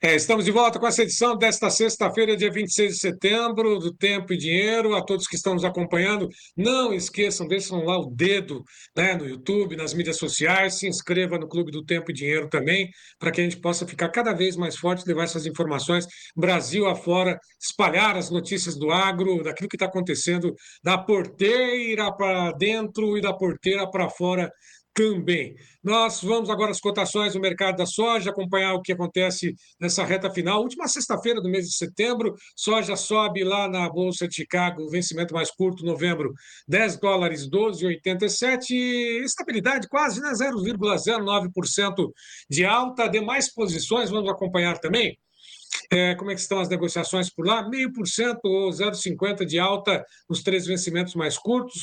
Estamos de volta com essa edição desta sexta-feira, dia 26 de setembro, do Tempo e Dinheiro. A todos que estão nos acompanhando, não esqueçam, deixem lá o dedo, né, no YouTube, nas mídias sociais, se inscreva no Clube do Tempo e Dinheiro também, para que a gente possa ficar cada vez mais forte, levar essas informações Brasil afora, espalhar as notícias do agro, daquilo que está acontecendo da porteira para dentro e da porteira para fora também. Nós vamos agora às cotações do mercado da soja, acompanhar o que acontece nessa reta final. Última sexta-feira do mês de setembro, soja sobe lá na Bolsa de Chicago, vencimento mais curto, novembro, $10, 12,87, estabilidade quase, né, 0,09% de alta. Demais posições, vamos acompanhar também. Como é que estão as negociações por lá? 0,5% ou 0,50 de alta nos 3 vencimentos mais curtos,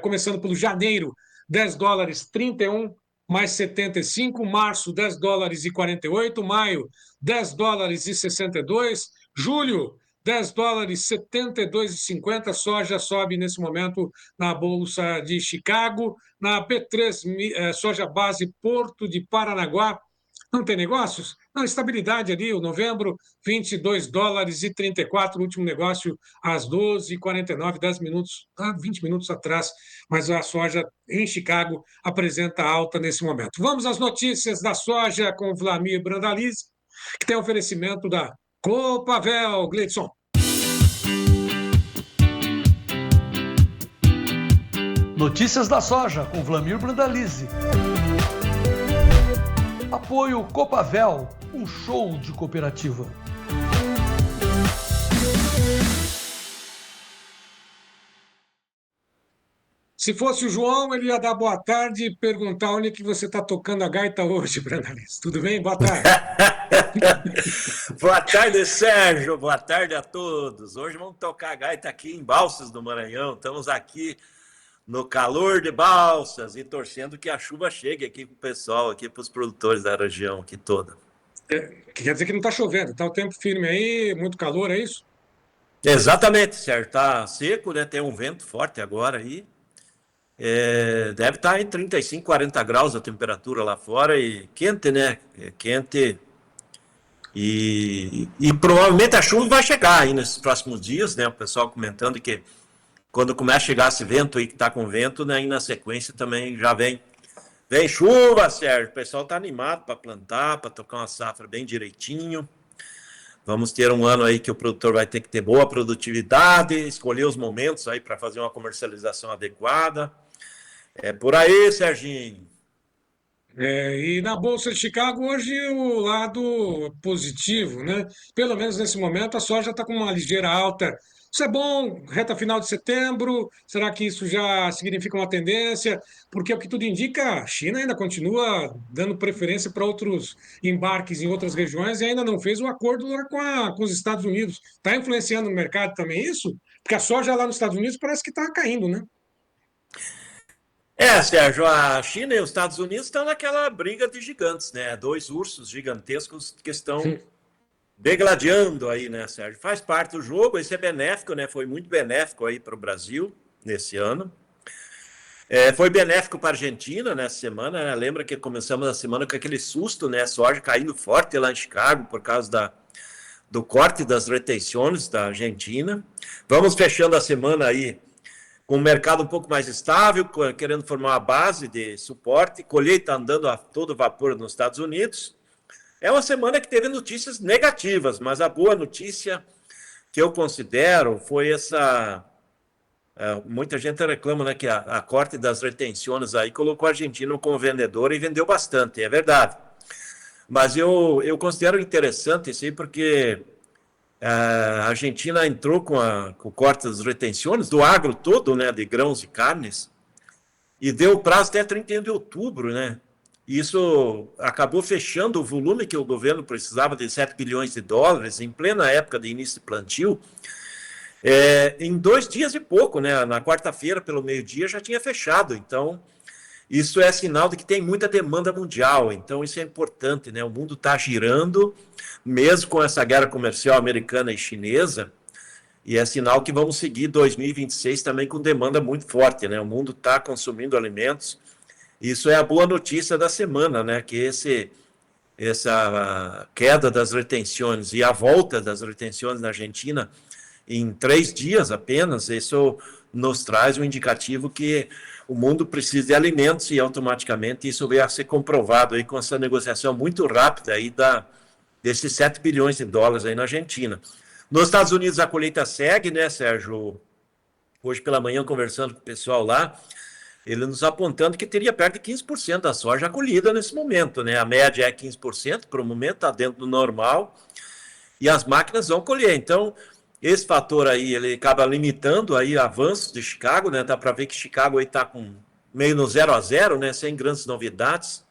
começando pelo janeiro, $10, 31 mais 75, março, $10 e 48, maio, $10 e 62, julho, US$ 10,72,50. Soja sobe nesse momento na Bolsa de Chicago. Na B3, soja base Porto de Paranaguá. Não tem negócios? Não, estabilidade ali, o novembro, US$ 22,34, último negócio às 12h49, 10 minutos, 20 minutos atrás, mas a soja em Chicago apresenta alta nesse momento. Vamos às notícias da soja com o Vlamir Brandalize, que tem oferecimento da Copavel, Gleidson. Notícias da soja com Vlamir Brandalize. Apoio Copavel, um show de cooperativa. Se fosse o João, ele ia dar boa tarde e perguntar onde que você está tocando a gaita hoje, Brandalize. Tudo bem? Boa tarde. Boa tarde, Sérgio. Boa tarde a todos. Hoje vamos tocar a gaita aqui em Balsas do Maranhão. Estamos aqui no calor de Balsas e torcendo que a chuva chegue aqui para o pessoal, aqui para os produtores da região aqui toda. Quer dizer que não está chovendo, está o tempo firme aí, muito calor, é isso? Exatamente, Sérgio. Está seco, né? Tem um vento forte agora aí. Deve estar em 35, 40 graus a temperatura lá fora e quente, né? Quente. E provavelmente a chuva vai chegar aí nesses próximos dias, né? O pessoal comentando que quando começa a chegar esse vento aí que está com vento, né? E na sequência também já vem chuva, Sérgio. O pessoal está animado para plantar, para tocar uma safra bem direitinho. Vamos ter um ano aí que o produtor vai ter que ter boa produtividade, escolher os momentos aí para fazer uma comercialização adequada. É por aí, Serginho. E na Bolsa de Chicago hoje o lado positivo, né? Pelo menos nesse momento a soja está com uma ligeira alta. Isso é bom, reta final de setembro. Será que isso já significa uma tendência? Porque o que tudo indica, a China ainda continua dando preferência para outros embarques em outras regiões e ainda não fez o acordo lá com os Estados Unidos. Está influenciando o mercado também isso? Porque a soja lá nos Estados Unidos parece que está caindo, né? Sérgio, a China e os Estados Unidos estão naquela briga de gigantes, né? Dois ursos gigantescos que estão degladiando aí, né, Sérgio? Faz parte do jogo, isso é benéfico, né? Foi muito benéfico aí para o Brasil nesse ano. Foi benéfico para a Argentina nessa semana, né? Lembra que começamos a semana com aquele susto, né? Soja caindo forte lá em Chicago por causa do corte das retenções da Argentina. Vamos fechando a semana aí com o mercado um pouco mais estável, querendo formar uma base de suporte, colheita andando a todo vapor nos Estados Unidos. É uma semana que teve notícias negativas, mas a boa notícia que eu considero foi essa... muita gente reclama, né, que a corte das retenções aí colocou a Argentina como vendedor e vendeu bastante, é verdade. Mas eu considero interessante isso aí porque... a Argentina entrou com o corte das retenções do agro todo, né, de grãos e carnes, e deu prazo até 31 de outubro, né? Isso acabou fechando o volume que o governo precisava de $7 bilhões em plena época de início de plantio, em 2 dias e pouco, né? Na quarta-feira, pelo meio-dia, já tinha fechado. Então, isso é sinal de que tem muita demanda mundial. Então, isso é importante, né? O mundo está girando, mesmo com essa guerra comercial americana e chinesa, e é sinal que vamos seguir 2026 também com demanda muito forte, né? O mundo está consumindo alimentos. Isso é a boa notícia da semana, né? Que essa queda das retenções e a volta das retenções na Argentina em 3 dias apenas, isso nos traz um indicativo que o mundo precisa de alimentos e automaticamente isso vai ser comprovado aí com essa negociação muito rápida aí desses $7 bilhões aí na Argentina. Nos Estados Unidos a colheita segue, né, Sérgio? Hoje pela manhã conversando com o pessoal lá, ele nos apontando que teria perto de 15% da soja colhida nesse momento, né? A média é 15%, por um momento está dentro do normal, e as máquinas vão colher. Então, esse fator aí, ele acaba limitando aí avanços de Chicago, né? Dá para ver que Chicago aí está com meio no 0-0, né? Sem grandes novidades.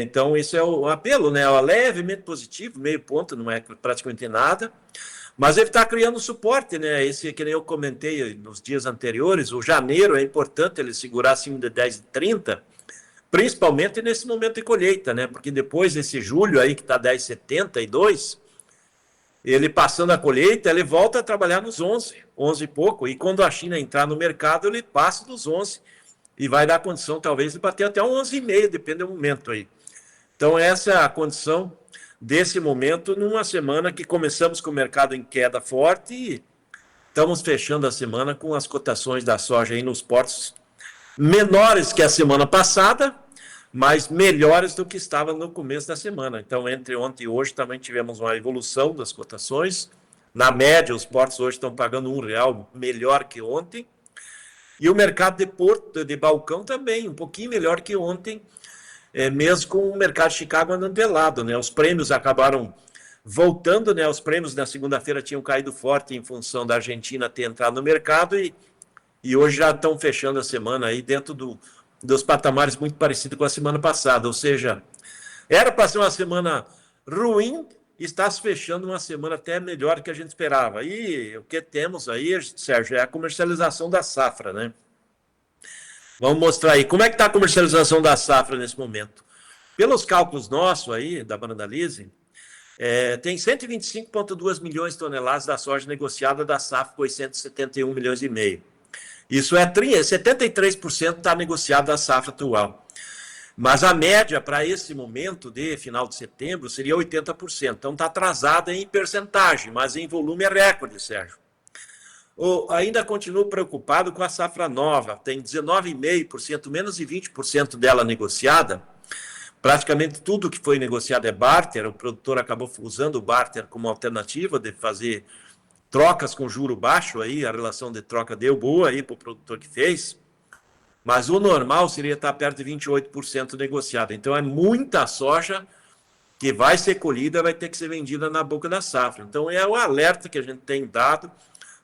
Então, isso é o apelo, né? É levemente positivo, meio ponto, não é praticamente nada. Mas ele está criando suporte, né? Esse que nem eu comentei nos dias anteriores, o janeiro é importante ele segurar acima de 10,30, principalmente nesse momento de colheita, né? Porque depois desse julho aí que está 10,72, ele passando a colheita, ele volta a trabalhar nos 11 e pouco, e quando a China entrar no mercado, ele passa dos 11 e vai dar condição, talvez, de bater até 11,5, depende do momento aí. Então, essa é a condição desse momento, numa semana que começamos com o mercado em queda forte e estamos fechando a semana com as cotações da soja aí nos portos menores que a semana passada, mas melhores do que estava no começo da semana. Então, entre ontem e hoje também tivemos uma evolução das cotações. Na média, os portos hoje estão pagando R$1 melhor que ontem. E o mercado de balcão também, um pouquinho melhor que ontem, mesmo com o mercado de Chicago andando de lado, né? Os prêmios acabaram voltando, né? Os prêmios na segunda-feira tinham caído forte em função da Argentina ter entrado no mercado e hoje já estão fechando a semana aí dentro dos patamares muito parecidos com a semana passada. Ou seja, era para ser uma semana ruim, está se fechando uma semana até melhor que a gente esperava. E o que temos aí, Sérgio, é a comercialização da safra, né? Vamos mostrar aí. Como é que está a comercialização da safra nesse momento? Pelos cálculos nossos aí, da Brandalize, tem 125,2 milhões de toneladas da soja negociada da safra com 871 milhões e meio. Isso 73% está negociado da safra atual. Mas a média para esse momento de final de setembro seria 80%. Então está atrasada em percentagem, mas em volume é recorde, Sérgio. Ainda continuo preocupado com a safra nova. Tem 19,5%, menos de 20% dela negociada. Praticamente tudo que foi negociado é barter. O produtor acabou usando o barter como alternativa de fazer trocas com juro baixo, aí a relação de troca deu boa aí para o produtor que fez, mas o normal seria estar perto de 28% negociado. Então é muita soja que vai ser colhida, vai ter que ser vendida na boca da safra. Então é o alerta que a gente tem dado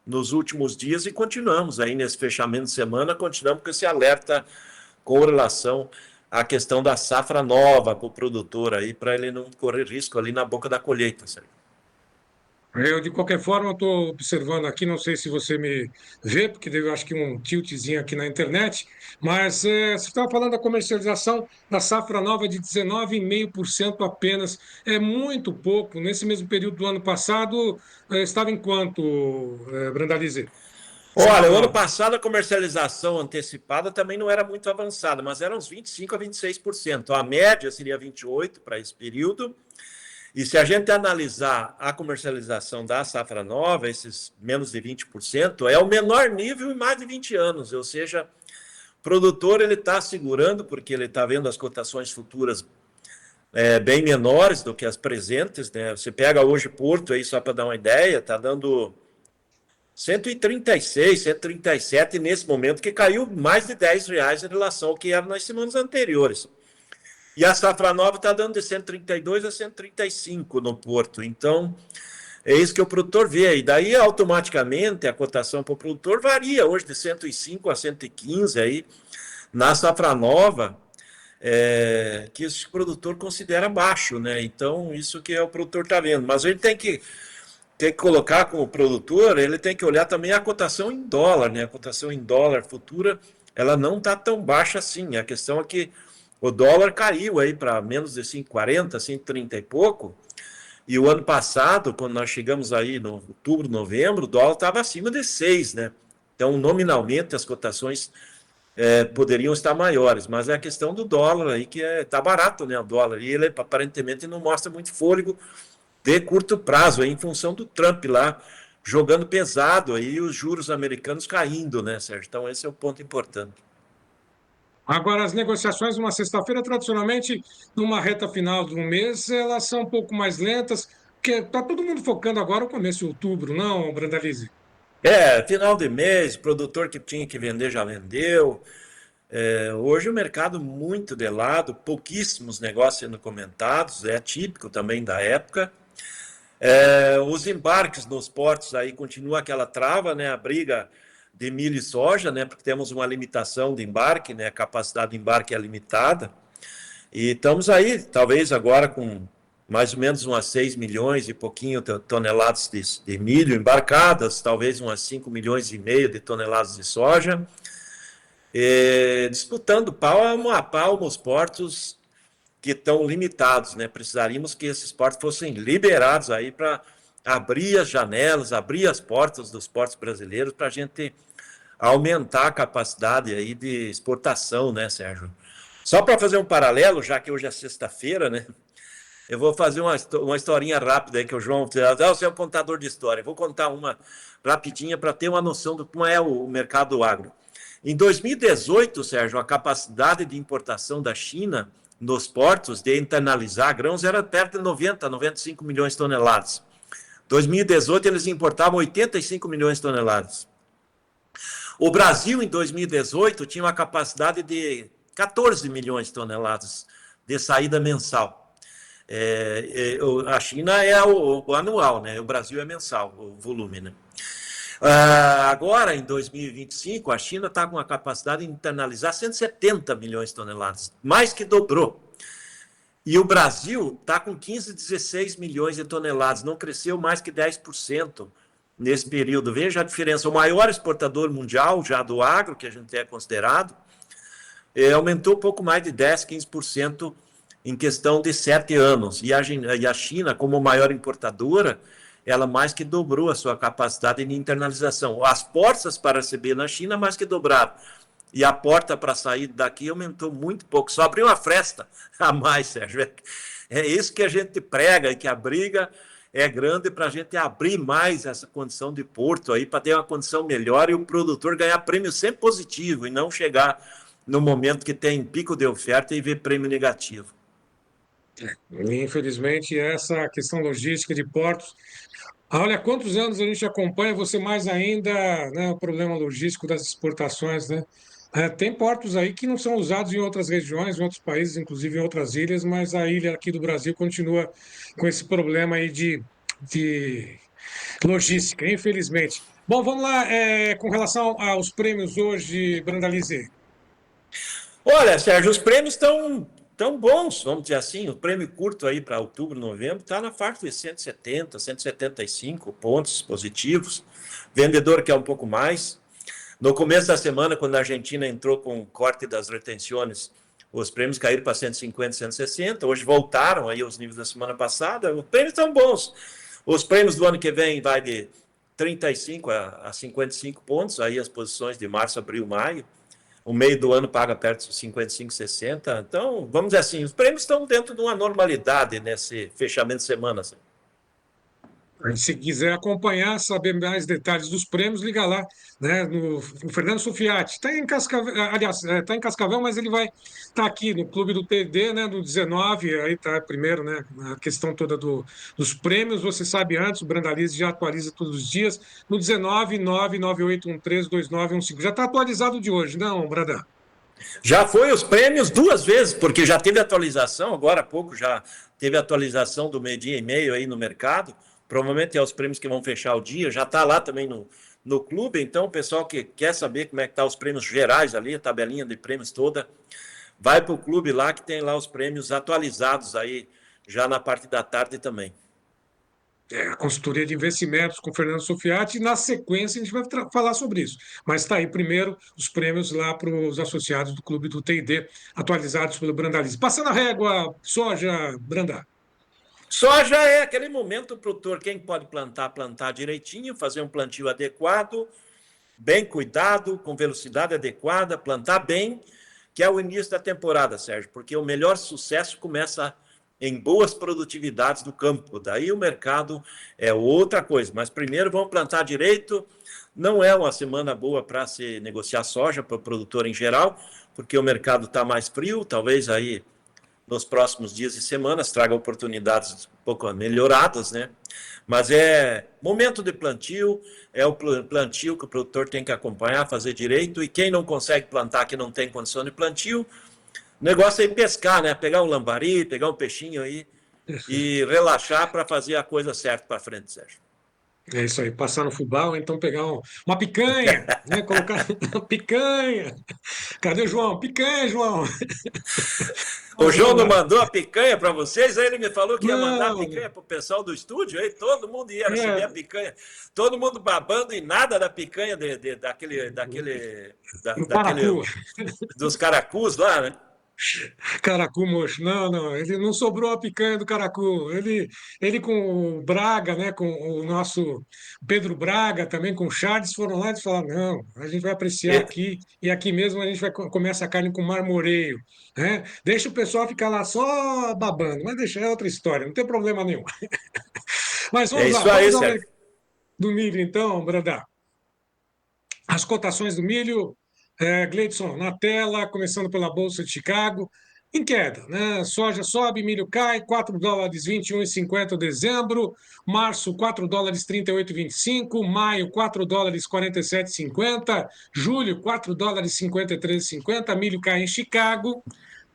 nos últimos dias e continuamos aí nesse fechamento de semana, continuamos com esse alerta com relação à questão da safra nova para o produtor aí, para ele não correr risco ali na boca da colheita, Sérgio. Eu, de qualquer forma, estou observando aqui, não sei se você me vê, porque deu, acho que um tiltzinho aqui na internet, mas você estava falando da comercialização da safra nova de 19,5% apenas. É muito pouco. Nesse mesmo período do ano passado, estava em quanto, Brandalize? Olha, o ano passado a comercialização antecipada também não era muito avançada, mas era uns 25% a 26%. A média seria 28% para esse período. E se a gente analisar a comercialização da safra nova, esses menos de 20%, é o menor nível em mais de 20 anos. Ou seja, o produtor ele está segurando, porque ele está vendo as cotações futuras bem menores do que as presentes, né? Você pega hoje Porto, aí só para dar uma ideia, está dando 136, 137 nesse momento, que caiu mais de R$10 em relação ao que era nas semanas anteriores. E a safra nova está dando de 132 a 135 no Porto. Então, é isso que o produtor vê. E daí, automaticamente, a cotação para o produtor varia hoje de 105 a 115 aí, na safra nova, que esse produtor considera baixo, né? Então, isso que o produtor está vendo. Mas ele tem que colocar com o produtor, ele tem que olhar também a cotação em dólar, né? A cotação em dólar futura, ela não está tão baixa assim. A questão é que o dólar caiu aí para menos de 5,40, 5,30 e pouco. E o ano passado, quando nós chegamos aí no outubro, novembro, o dólar estava acima de 6, né? Então, nominalmente, as cotações poderiam estar maiores. Mas é a questão do dólar aí, que está barato, né? O dólar. E ele aparentemente não mostra muito fôlego de curto prazo, aí, em função do Trump lá, jogando pesado aí, os juros americanos caindo, né, Sérgio? Então, esse é o ponto importante. Agora, as negociações, numa sexta-feira, tradicionalmente, numa reta final do mês, elas são um pouco mais lentas, porque está todo mundo focando agora no começo de outubro, não, Brandalize? Final de mês, produtor que tinha que vender já vendeu. Hoje o mercado muito de lado, pouquíssimos negócios sendo comentados, é típico também da época. Os embarques nos portos aí continua aquela trava, né? A briga de milho e soja, né? Porque temos uma limitação de embarque, né? A capacidade de embarque é limitada. E estamos aí, talvez agora com mais ou menos umas 6 milhões e pouquinho toneladas de milho embarcadas, talvez umas 5 milhões e meio de toneladas de soja, disputando palmo a palmo os portos que estão limitados, né? Precisaríamos que esses portos fossem liberados aí para abrir as janelas, abrir as portas dos portos brasileiros para a gente aumentar a capacidade aí de exportação, né, Sérgio? Só para fazer um paralelo, já que hoje é sexta-feira, né? Eu vou fazer uma historinha rápida aí que o João... Você é um contador de história. Vou contar uma rapidinha para ter uma noção de como é o mercado do agro. Em 2018, Sérgio, a capacidade de importação da China nos portos de internalizar grãos era perto de 90, 95 milhões de toneladas. Em 2018, eles importavam 85 milhões de toneladas. O Brasil, em 2018, tinha uma capacidade de 14 milhões de toneladas de saída mensal. A China é o anual, né? O Brasil é mensal, o volume, né? Agora, em 2025, a China está com a capacidade de internalizar 170 milhões de toneladas, mais que dobrou. E o Brasil está com 15, 16 milhões de toneladas, não cresceu mais que 10% nesse período. Veja a diferença. O maior exportador mundial já do agro, que a gente é considerado, aumentou um pouco mais de 10, 15% em questão de 7 anos. E a China, como maior importadora, ela mais que dobrou a sua capacidade de internalização. As portas para receber na China mais que dobraram. E a porta para sair daqui aumentou muito pouco. Só abriu uma fresta a mais, Sérgio. É isso que a gente prega, e que a briga é grande para a gente abrir mais essa condição de porto aí, para ter uma condição melhor e o produtor ganhar prêmio sempre positivo e não chegar no momento que tem pico de oferta e ver prêmio negativo. Infelizmente, essa questão logística de portos. Olha, há quantos anos a gente acompanha, você mais ainda, né, o problema logístico das exportações, né? Tem portos aí que não são usados em outras regiões, em outros países, inclusive em outras ilhas, mas a ilha aqui do Brasil continua com esse problema aí de logística, infelizmente. Bom, vamos lá, com relação aos prêmios hoje, Brandalize. Olha, Sérgio, os prêmios estão tão bons, vamos dizer assim. O prêmio curto aí para outubro, novembro, está na faixa de 170, 175 pontos positivos. Vendedor quer um pouco mais. No começo da semana, quando a Argentina entrou com o corte das retenções, os prêmios caíram para 150, 160. Hoje voltaram aí aos níveis da semana passada. Os prêmios estão bons. Os prêmios do ano que vem vai de 35 a 55 pontos, aí as posições de março, abril, maio. O meio do ano paga perto de 55, 60. Então, vamos dizer assim, os prêmios estão dentro de uma normalidade nesse fechamento de semana. Assim. Se quiser acompanhar, saber mais detalhes dos prêmios, liga lá, né, no Fernando Sufiati. Está em Cascavel, aliás, está em Cascavel, mas ele vai estar aqui no Clube do TD, né, no 19, aí está primeiro, né, a questão toda dos prêmios. Você sabe antes, o Brandalize já atualiza todos os dias, no 19 998132915. Já está atualizado de hoje, não, Brandão? Já foi os prêmios 2 vezes, porque já teve atualização, agora há pouco já teve atualização do meio-dia e meio aí no mercado. Provavelmente é os prêmios que vão fechar o dia, já está lá também no clube, então o pessoal que quer saber como é que tá os prêmios gerais ali, a tabelinha de prêmios toda, vai para o clube lá que tem lá os prêmios atualizados aí, já na parte da tarde também. A consultoria de investimentos com o Fernando Sufiati, e na sequência a gente vai falar sobre isso. Mas está aí primeiro os prêmios lá para os associados do Clube do TD, atualizados pelo Brandalize. Passando a régua, soja, Brandar. Soja é aquele momento, produtor, quem pode plantar direitinho, fazer um plantio adequado, bem cuidado, com velocidade adequada, plantar bem, que é o início da temporada, Sérgio, porque o melhor sucesso começa em boas produtividades do campo. Daí o mercado é outra coisa. Mas primeiro vamos plantar direito. Não é uma semana boa para se negociar soja para o produtor em geral, porque o mercado está mais frio, talvez aí nos próximos dias e semanas traga oportunidades um pouco melhoradas, né? Mas é momento de plantio, é o plantio que o produtor tem que acompanhar, fazer direito, e quem não consegue plantar, que não tem condição de plantio, o negócio é ir pescar, né? Pegar um lambari, pegar um peixinho aí e relaxar para fazer a coisa certa para frente, Sérgio. É isso aí, passar no fubá, ou então pegar uma picanha, né? Colocar uma picanha. Cadê o João? Picanha, João! O João não mandou a picanha para vocês, aí ele me falou que ia mandar a picanha para o pessoal do estúdio, aí todo mundo ia receber a picanha, todo mundo babando e nada da picanha daquele dos caracus lá, né? Caracu Mocho, não, ele não sobrou a picanha do Caracu. Ele com o Braga, né, com o nosso Pedro Braga, também com o Charles, foram lá e falaram: não, a gente vai apreciar E- aqui, e aqui mesmo a gente vai comer essa carne com marmoreio, né? Deixa o pessoal ficar lá só babando, mas deixa, é outra história, não tem problema nenhum. Mas É vamos lá, isso aí, vamos ao Sérgio. mercado do milho, então, Brandão. As cotações do milho, Gleidson, na tela, começando pela Bolsa de Chicago, em queda, né? Soja sobe, milho cai, $4 21,50 dezembro, março $4 38,25, maio $4 47,50, julho $4 53,50, milho cai em Chicago.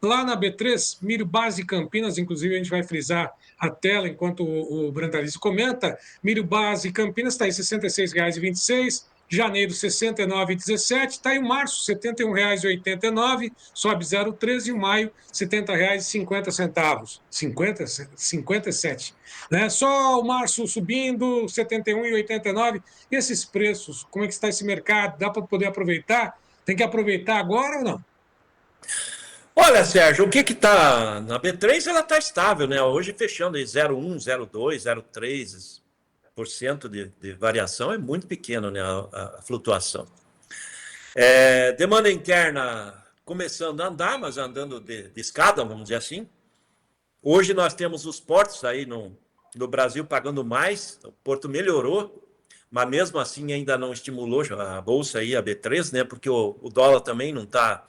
Lá na B3, milho base Campinas, inclusive a gente vai frisar a tela enquanto o Brandalize comenta. Milho base Campinas está em R$ 66,26. Janeiro, R$ 69,17. Está em março, R$ 71,89. Sobe 0,13. E maio, R$ 70,50. 57. Né? Só o março subindo, R$ 71,89. E esses preços, como é que está esse mercado? Dá para poder aproveitar? Tem que aproveitar agora ou não? Olha, Sérgio, o que está na B3, ela está estável, né? Hoje fechando em 0,1, 0,2, 0,3% de variação, é muito pequeno, né, a flutuação. Demanda interna começando a andar, mas andando de escada, vamos dizer assim. Hoje nós temos os portos aí no Brasil pagando mais, o porto melhorou, mas mesmo assim ainda não estimulou a bolsa aí, a B3, né? Porque o dólar também não está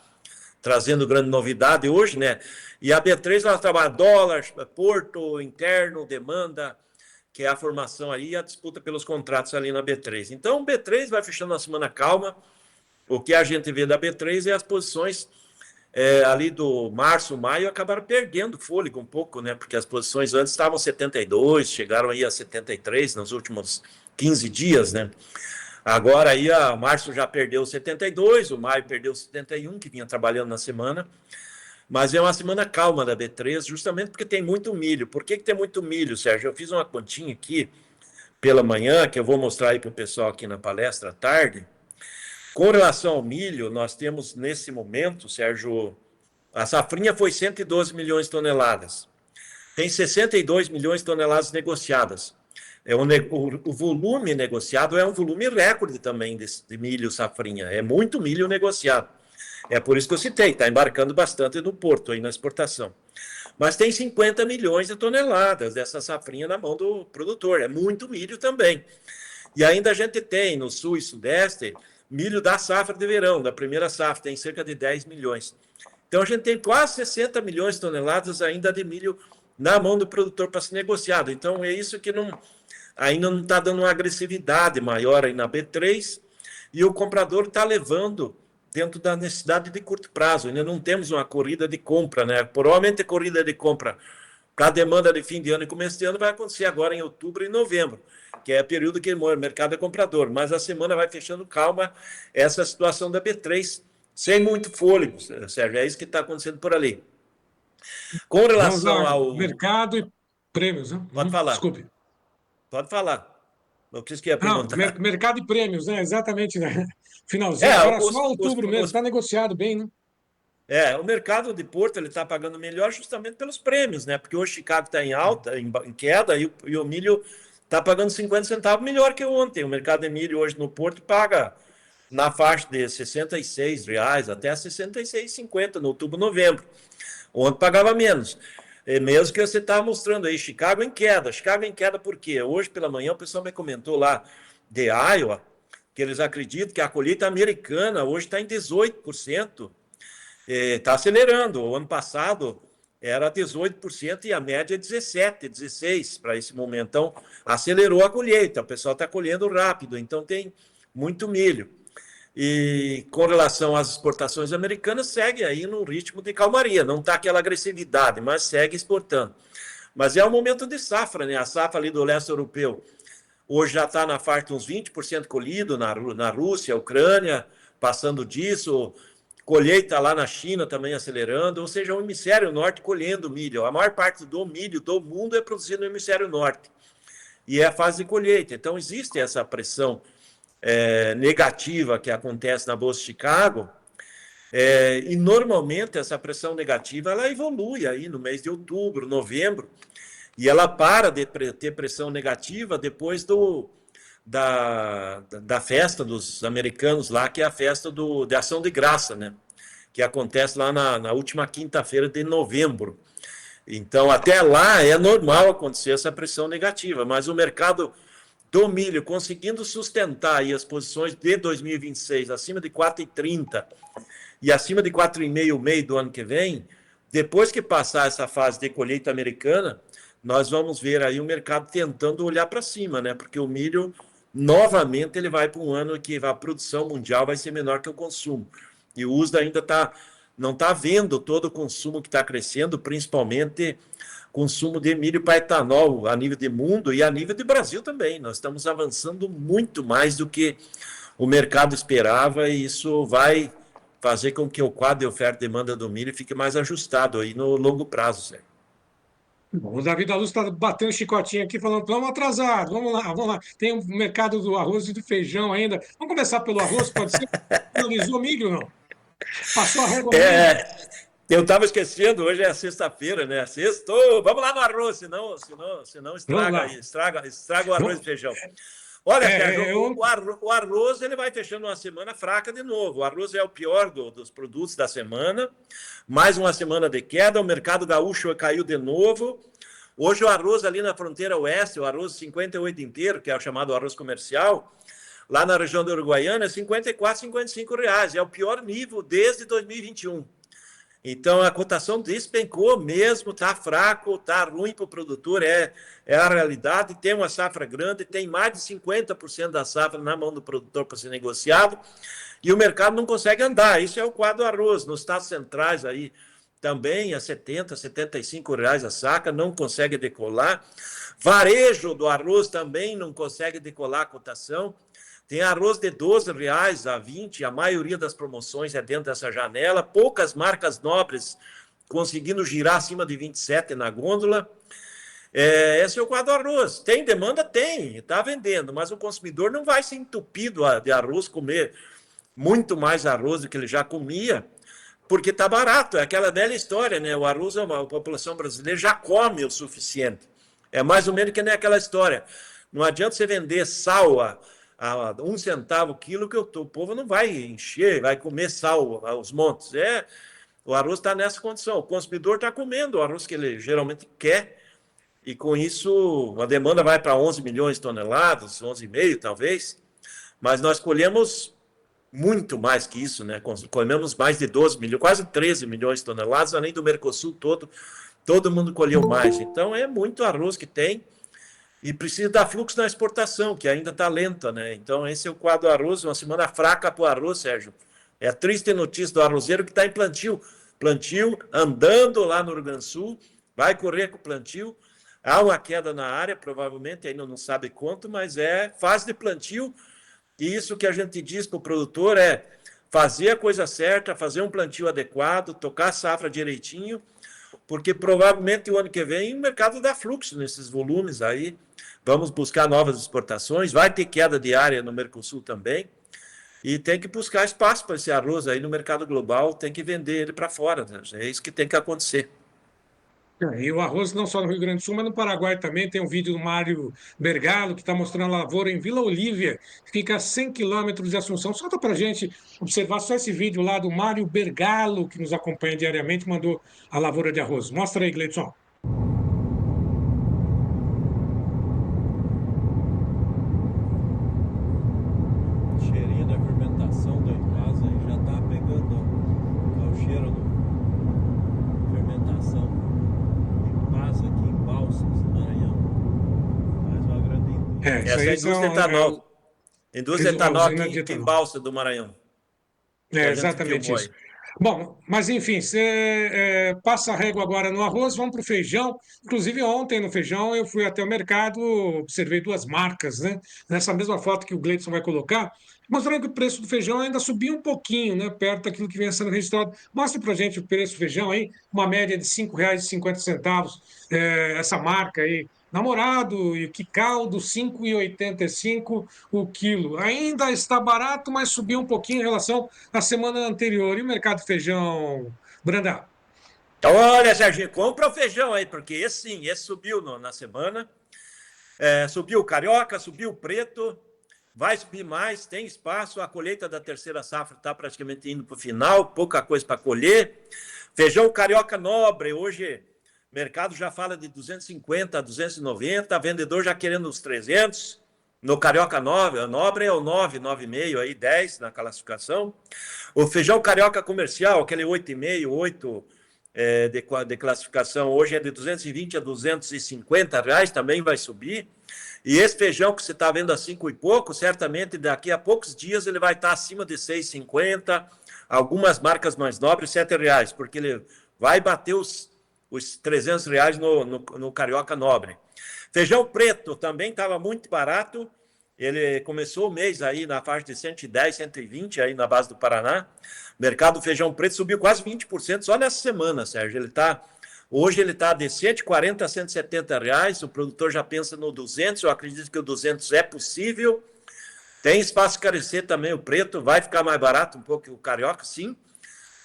trazendo grande novidade hoje, né? E a B3 ela trabalha dólar, porto interno, demanda, que é a formação aí e a disputa pelos contratos ali na B3. Então, o B3 vai fechando uma semana calma. O que a gente vê da B3 é as posições ali do março, maio, acabaram perdendo fôlego um pouco, né? Porque as posições antes estavam 72, chegaram aí a 73 nos últimos 15 dias, né? Agora aí a março já perdeu 72, o maio perdeu 71, que vinha trabalhando na semana. Mas é uma semana calma da B3, justamente porque tem muito milho. Por que tem muito milho, Sérgio? Eu fiz uma continha aqui pela manhã, que eu vou mostrar aí para o pessoal aqui na palestra à tarde. Com relação ao milho, nós temos nesse momento, Sérgio, a safrinha foi 112 milhões de toneladas. Tem 62 milhões de toneladas negociadas. O volume negociado é um volume recorde também de milho safrinha. É muito milho negociado. É por isso que eu citei, está embarcando bastante no porto aí na exportação. Mas tem 50 milhões de toneladas dessa safrinha na mão do produtor. É muito milho também. E ainda a gente tem no sul e sudeste milho da safra de verão, da primeira safra, tem cerca de 10 milhões. Então a gente tem quase 60 milhões de toneladas ainda de milho na mão do produtor para ser negociado. Então é isso que ainda não está dando uma agressividade maior aí na B3 e o comprador está levando dentro da necessidade de curto prazo. Ainda não temos uma corrida de compra, né? Provavelmente a corrida de compra para a demanda de fim de ano e começo de ano vai acontecer agora em outubro e novembro, que é o período que o mercado é comprador. Mas a semana vai fechando calma essa situação da B3, sem muito fôlego, Sérgio. É isso que está acontecendo por ali. Com relação ao mercado e prêmios, né? Pode falar. Desculpe. Pode falar. Eu quis que ia Não, perguntar. mercado e prêmios, né? Exatamente, né? Finalzinho. Agora só outubro mesmo, está negociado bem, né? O mercado de Porto ele está pagando melhor justamente pelos prêmios, né? Porque hoje Chicago está em alta, em queda, e o milho está pagando 50 centavos melhor que ontem. O mercado de milho hoje no Porto paga na faixa de R$66 até R$66,50 no outubro, novembro. Ontem pagava menos. Mesmo que você está mostrando aí, Chicago em queda. Chicago em queda por quê? Hoje pela manhã o pessoal me comentou lá de Iowa que eles acreditam que a colheita americana hoje está em 18%. Está acelerando. O ano passado era 18% e a média é 17%, 16% para esse momento. Então, acelerou a colheita. O pessoal está colhendo rápido. Então, tem muito milho. E com relação às exportações americanas, segue aí no ritmo de calmaria. Não está aquela agressividade, mas segue exportando. Mas é um momento de safra, né? A safra ali do leste europeu hoje já está na faixa de uns 20% colhido na Rússia, Ucrânia, passando disso. Colheita lá na China também acelerando. Ou seja, o hemisfério norte colhendo milho. A maior parte do milho do mundo é produzido no hemisfério norte. E é a fase de colheita. Então, existe essa pressão negativa que acontece na Bolsa de Chicago, E normalmente essa pressão negativa ela evolui aí no mês de outubro, novembro, e ela para de ter pressão negativa depois da festa dos americanos lá, que é a festa de Ação de Graça, né? Que acontece lá na última quinta-feira de novembro. Então, até lá é normal acontecer essa pressão negativa, mas o mercado do milho conseguindo sustentar aí as posições de 2026 acima de 4,30 e acima de 4,5 o meio do ano que vem, depois que passar essa fase de colheita americana, nós vamos ver aí o mercado tentando olhar para cima, né? Porque o milho, novamente, ele vai para um ano que a produção mundial vai ser menor que o consumo. E o USDA ainda não está vendo todo o consumo que está crescendo, principalmente consumo de milho para etanol a nível de mundo e a nível de Brasil também. Nós estamos avançando muito mais do que o mercado esperava e isso vai fazer com que o quadro de oferta e demanda do milho fique mais ajustado aí no longo prazo, Sérgio. Bom, o Davi da Luz está batendo chicotinho aqui, falando, vamos atrasado, vamos lá, vamos lá. Tem o mercado do arroz e do feijão ainda. Vamos começar pelo arroz, pode ser? Finalizou o milho, não? Passou a régua no milho? Eu estava esquecendo, hoje é sexta-feira, né? Sextou, vamos lá no arroz, senão estraga o arroz e feijão. Olha, Sérgio, o arroz ele vai fechando uma semana fraca de novo. O arroz é o pior dos produtos da semana. Mais uma semana de queda, o mercado gaúcho caiu de novo. Hoje o arroz ali na fronteira oeste, o arroz 58 inteiro, que é o chamado arroz comercial, lá na região da Uruguaiana, é 54, 55 reais. É o pior nível desde 2021. Então, a cotação despencou mesmo, está fraco, está ruim para o produtor, é a realidade. Tem uma safra grande, tem mais de 50% da safra na mão do produtor para ser negociado, e o mercado não consegue andar. Isso é o quadro do arroz. Nos estados centrais aí também, a 70, 75 reais a saca, não consegue decolar. Varejo do arroz também não consegue decolar a cotação. Tem arroz de 12 reais a 20, a maioria das promoções é dentro dessa janela, poucas marcas nobres conseguindo girar acima de 27 na gôndola. Esse é o quadro do arroz. Tem demanda? Tem, está vendendo, mas o consumidor não vai ser entupido de arroz, comer muito mais arroz do que ele já comia, porque está barato. É aquela velha história, né? O arroz, a população brasileira já come o suficiente. É mais ou menos que nem aquela história. Não adianta você vender sal a 1 centavo o quilo, que o povo não vai encher, vai comer sal aos montes. O arroz está nessa condição. O consumidor está comendo o arroz que ele geralmente quer, e com isso a demanda vai para 11 milhões de toneladas, 11,5 talvez, mas nós colhemos muito mais que isso, né? Colhemos mais de 12 milhões, quase 13 milhões de toneladas, além do Mercosul todo mundo colheu mais. Então é muito arroz que tem, e precisa dar fluxo na exportação, que ainda está lenta, né? Então, esse é o quadro do arroz, uma semana fraca para o arroz, Sérgio. É a triste notícia do arrozeiro que está em plantio. Plantio, andando lá no Rio Grande do Sul, vai correr com o plantio. Há uma queda na área, provavelmente, ainda não sabe quanto, mas é fase de plantio. E isso que a gente diz para o produtor é fazer a coisa certa, fazer um plantio adequado, tocar a safra direitinho, porque provavelmente o ano que vem o mercado dá fluxo nesses volumes aí. Vamos buscar novas exportações, vai ter queda de área no Mercosul também, e tem que buscar espaço para esse arroz aí no mercado global, tem que vender ele para fora, né? É isso que tem que acontecer. E o arroz não só no Rio Grande do Sul, mas no Paraguai também. Tem um vídeo do Mário Bergalo, que está mostrando a lavoura em Vila Olívia, que fica a 100 quilômetros de Assunção. Solta para a gente observar só esse vídeo lá do Mário Bergalo, que nos acompanha diariamente, mandou a lavoura de arroz. Mostra aí, Gleidson. Cheirinho da fermentação da casa aí já está pegando o cheiro da fermentação. Passa aqui em Balsas, Maranhão. Mais uma grande Essa é a indústria etanol. Indústria etanol aqui em Balsa do Maranhão. Exatamente isso. Bom, mas enfim, você passa a régua agora no arroz, vamos para o feijão. Inclusive, ontem no feijão eu fui até o mercado, observei 2 marcas, né? Nessa mesma foto que o Gleidson vai colocar, mostrando que o preço do feijão ainda subiu um pouquinho, né? Perto daquilo que vem sendo registrado. Mostra para a gente o preço do feijão aí, uma média de R$ 5,50. Essa marca aí, Namorado, e que caldo, R$ 5,85 o quilo. Ainda está barato, mas subiu um pouquinho em relação à semana anterior. E o mercado de feijão, Brandão? Olha, Serginho, compra o feijão aí, porque esse subiu na semana. Subiu o carioca, subiu o preto, vai subir mais, tem espaço. A colheita da terceira safra está praticamente indo para o final, pouca coisa para colher. Feijão carioca nobre, hoje o mercado já fala de 250 a 290, vendedor já querendo os 300. No carioca nobre é o 9, 9,5, aí 10 na classificação. O feijão carioca comercial, aquele 8,5, 8 de classificação, hoje é de 220 a 250 reais, também vai subir. E esse feijão que você está vendo a 5 e pouco, certamente daqui a poucos dias ele vai estar acima de 6,50, algumas marcas mais nobres, 7 reais, porque ele vai bater os 300 reais no carioca nobre. Feijão preto também estava muito barato, ele começou o mês aí na faixa de 110, 120 aí na base do Paraná. Mercado do feijão preto subiu quase 20% só nessa semana, Sérgio. Hoje ele está de 140 a 170 reais, o produtor já pensa no 200, eu acredito que o 200 é possível. Tem espaço carecer também o preto, vai ficar mais barato um pouco que o carioca, sim,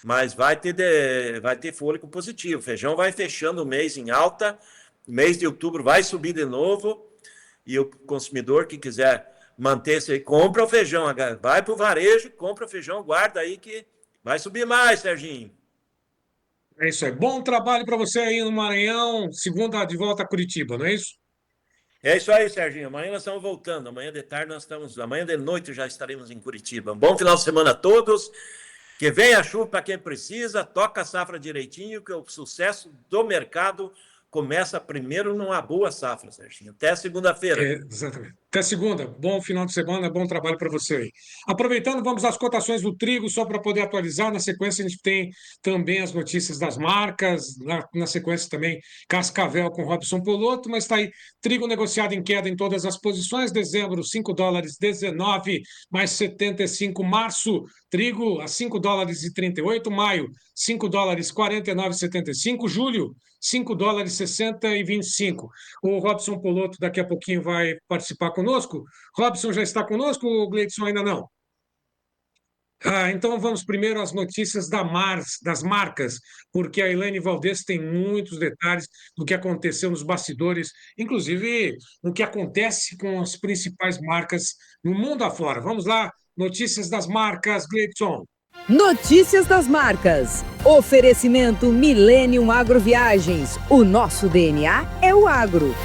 mas vai ter fôlego positivo. O feijão vai fechando o mês em alta, mês de outubro vai subir de novo, e o consumidor que quiser manter-se aí, compra o feijão, vai para o varejo, compra o feijão, guarda aí que vai subir mais, Serginho. É isso aí. Bom trabalho para você aí no Maranhão. Segunda de volta a Curitiba, não é isso? É isso aí, Serginho. Amanhã nós estamos voltando. Amanhã de tarde amanhã de noite já estaremos em Curitiba. Bom final de semana a todos. Que venha a chuva para quem precisa, toca a safra direitinho, que o sucesso do mercado começa primeiro numa boa safra, Serginho. Até segunda-feira. Exatamente. Até segunda. Bom final de semana, bom trabalho para você aí. Aproveitando, vamos às cotações do trigo, só para poder atualizar. Na sequência, a gente tem também as notícias das marcas. Na sequência, também Cascavel com Robson Poloto, mas está aí trigo negociado em queda em todas as posições. Dezembro, $5,19 mais 75. Março, trigo a $5,38. Maio, $5,49,75. Julho, $5,60,25. O Robson Poloto daqui a pouquinho vai participar conosco. Robson já está conosco, o Gleidson ainda não? Então vamos primeiro às notícias das marcas, porque a Elaine Valdez tem muitos detalhes do que aconteceu nos bastidores, inclusive no que acontece com as principais marcas no mundo afora. Vamos lá, notícias das marcas, Gleidson. Notícias das marcas. Oferecimento Millennium Agroviagens. O nosso DNA é o agro.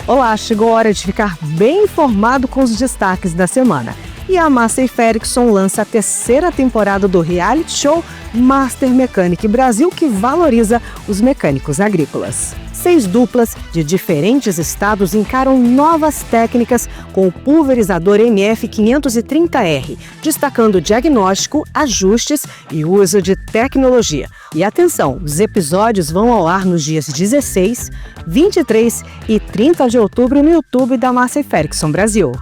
Olá, chegou a hora de ficar bem informado com os destaques da semana. E a Massey Ferguson lança a terceira temporada do reality show Master Mechanic Brasil, que valoriza os mecânicos agrícolas. 6 duplas de diferentes estados encaram novas técnicas com o pulverizador MF530R, destacando diagnóstico, ajustes e uso de tecnologia. E atenção, os episódios vão ao ar nos dias 16, 23 e 30 de outubro no YouTube da Massey Ferguson Brasil.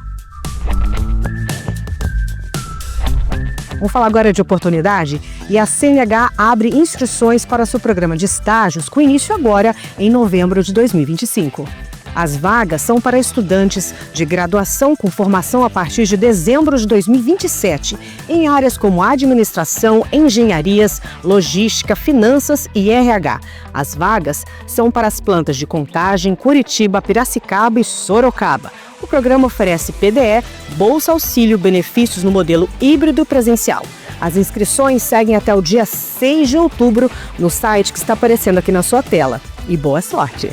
Vamos falar agora de oportunidade e a CNH abre inscrições para seu programa de estágios com início agora em novembro de 2025. As vagas são para estudantes de graduação com formação a partir de dezembro de 2027, em áreas como administração, engenharias, logística, finanças e RH. As vagas são para as plantas de Contagem, Curitiba, Piracicaba e Sorocaba. O programa oferece PDE, Bolsa Auxílio, benefícios no modelo híbrido presencial. As inscrições seguem até o dia 6 de outubro no site que está aparecendo aqui na sua tela. E boa sorte!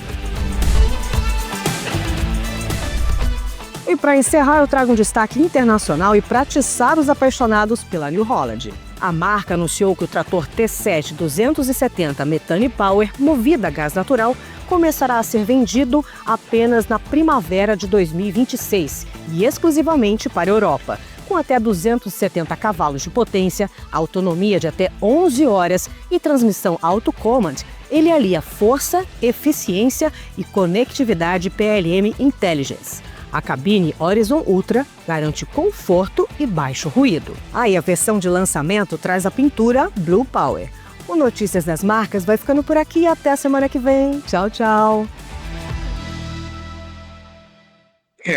E para encerrar, eu trago um destaque internacional e para atiçar os apaixonados pela New Holland. A marca anunciou que o trator T7 270 Methane Power, movido a gás natural, começará a ser vendido apenas na primavera de 2026 e exclusivamente para a Europa. Com até 270 cavalos de potência, autonomia de até 11 horas e transmissão Auto-Command, ele alia força, eficiência e conectividade PLM Intelligence. A cabine Horizon Ultra garante conforto e baixo ruído. E a versão de lançamento traz a pintura Blue Power. O Notícias das Marcas vai ficando por aqui. Até a semana que vem. Tchau, tchau.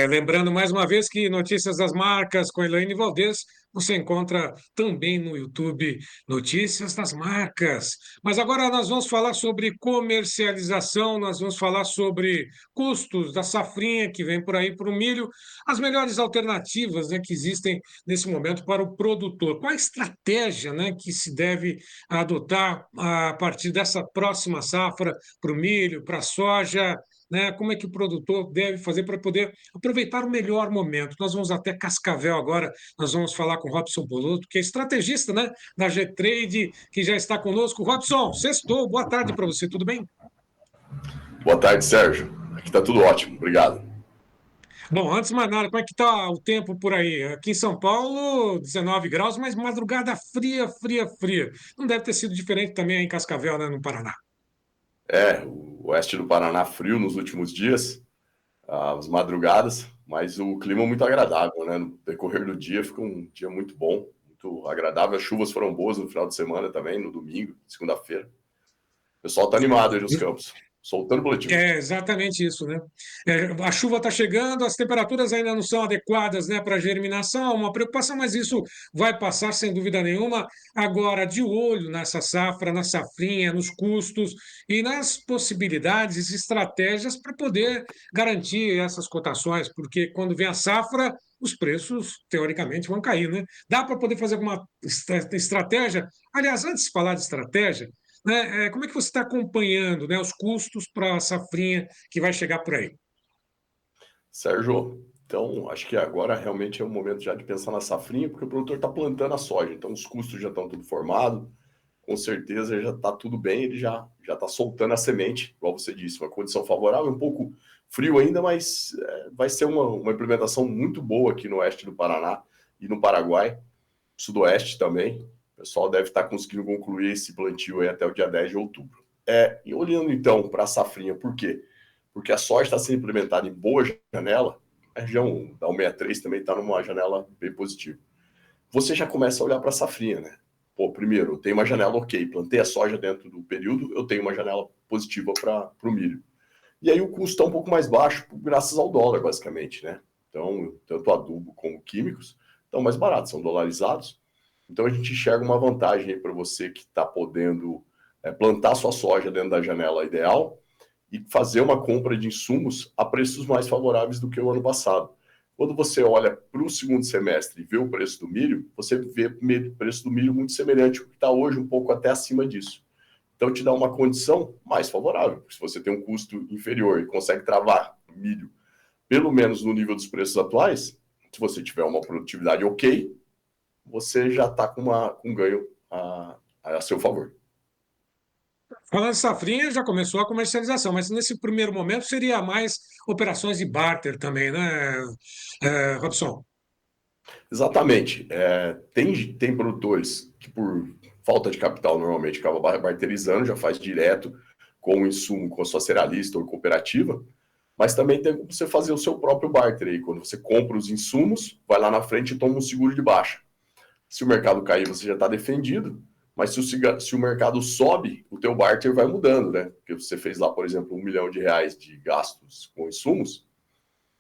Lembrando mais uma vez que Notícias das Marcas com Elaine Valdez você encontra também no YouTube Notícias das Marcas. Mas agora nós vamos falar sobre comercialização, nós vamos falar sobre custos da safrinha que vem por aí para o milho, as melhores alternativas, né, que existem nesse momento para o produtor. Qual a estratégia, né, que se deve adotar a partir dessa próxima safra para o milho, para a soja? Né? Como é que o produtor deve fazer para poder aproveitar o melhor momento? Nós vamos até Cascavel agora, nós vamos falar com o Robson Boluto, que é estrategista, né, da G-Trade, que já está conosco. Robson, sextou, boa tarde para você, tudo bem? Boa tarde, Sérgio. Aqui está tudo ótimo, obrigado. Bom, antes de mais nada, como é que está o tempo por aí? Aqui em São Paulo, 19 graus, mas madrugada fria, fria, fria. Não deve ter sido diferente também aí em Cascavel, né, no Paraná. O oeste do Paraná frio nos últimos dias, as madrugadas, mas o clima muito agradável, né? No decorrer do dia fica um dia muito bom, muito agradável. As chuvas foram boas no final de semana também, no domingo, segunda-feira. O pessoal está animado aí nos campos, soltando boletim. É exatamente isso, né? A chuva está chegando, as temperaturas ainda não são adequadas, né, para germinação, uma preocupação, mas isso vai passar sem dúvida nenhuma. Agora, de olho nessa safra, na safrinha, nos custos e nas possibilidades e estratégias para poder garantir essas cotações, porque quando vem a safra, os preços, teoricamente, vão cair, né? Dá para poder fazer alguma estratégia? Aliás, antes de falar de estratégia, né, como é que você está acompanhando, né, os custos para a safrinha que vai chegar por aí? Sérgio, então acho que agora realmente é o momento já de pensar na safrinha, porque o produtor está plantando a soja, então os custos já estão tudo formado, com certeza já está tudo bem, ele já está soltando a semente, igual você disse, uma condição favorável, um pouco frio ainda, mas vai ser uma implementação muito boa aqui no oeste do Paraná e no Paraguai, sudoeste também. O pessoal deve estar conseguindo concluir esse plantio aí até o dia 10 de outubro. E olhando então para a safrinha, por quê? Porque a soja está sendo implementada em boa janela, a região da 163 também está numa janela bem positiva. Você já começa a olhar para a safrinha, né? Pô, primeiro, eu tenho uma janela ok, plantei a soja dentro do período, eu tenho uma janela positiva para o milho. E aí o custo está um pouco mais baixo, graças ao dólar, basicamente, né? Então, tanto adubo como químicos estão mais baratos, são dolarizados. Então a gente enxerga uma vantagem para você que está podendo plantar sua soja dentro da janela ideal e fazer uma compra de insumos a preços mais favoráveis do que o ano passado. Quando você olha para o segundo semestre e vê o preço do milho, você vê o preço do milho muito semelhante ao que está hoje, um pouco até acima disso. Então te dá uma condição mais favorável. Se você tem um custo inferior e consegue travar milho, pelo menos no nível dos preços atuais, se você tiver uma produtividade ok, você já está com um ganho a seu favor. Falando de safrinha, já começou a comercialização, mas nesse primeiro momento seria mais operações de barter também, né, Robson? Exatamente. Tem produtores que, por falta de capital, normalmente acaba barterizando, já faz direto com o insumo, com a sua cerealista ou cooperativa, mas também tem como você fazer o seu próprio barter aí. Quando você compra os insumos, vai lá na frente e toma um seguro de baixa. Se o mercado cair, você já está defendido, mas se o mercado sobe, o teu barter vai mudando, né? Porque você fez lá, por exemplo, R$1 milhão de gastos com insumos,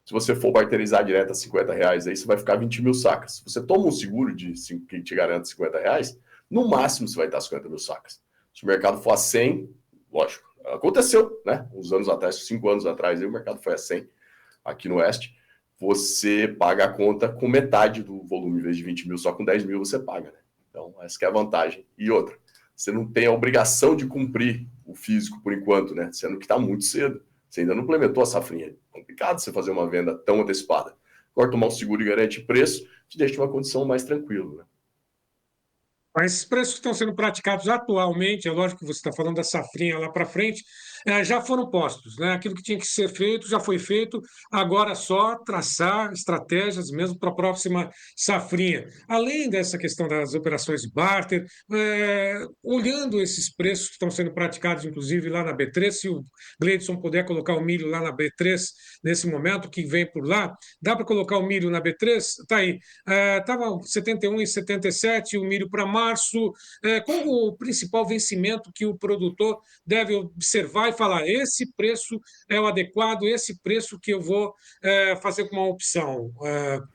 se você for barterizar direto a R$50, aí você vai ficar 20 mil sacas. Se você toma um seguro que te garante R$50, no máximo você vai estar 50 mil sacas. Se o mercado for a 100, lógico, aconteceu, né? Uns anos atrás, 5 anos atrás, aí o mercado foi a 100 aqui no Oeste. Você paga a conta com metade do volume, em vez de 20 mil, só com 10 mil você paga, né? Então, essa que é a vantagem. E outra, você não tem a obrigação de cumprir o físico por enquanto, né? Sendo que está muito cedo. Você ainda não implementou a safrinha. É complicado você fazer uma venda tão antecipada. Agora, tomar um seguro e garantir preço te deixa uma condição mais tranquila, né? Mas esses preços que estão sendo praticados atualmente, é lógico que você está falando da safrinha lá para frente, já foram postos, né? Aquilo que tinha que ser feito já foi feito, agora é só traçar estratégias mesmo para a próxima safrinha. Além dessa questão das operações de barter, olhando esses preços que estão sendo praticados, inclusive lá na B3, se o Gleidson puder colocar o milho lá na B3 nesse momento, que vem por lá, dá para colocar o milho na B3? Está aí. Estava 71,77 o milho para maio, março? Qual o principal vencimento que o produtor deve observar e falar: esse preço é o adequado, esse preço que eu vou fazer como uma opção?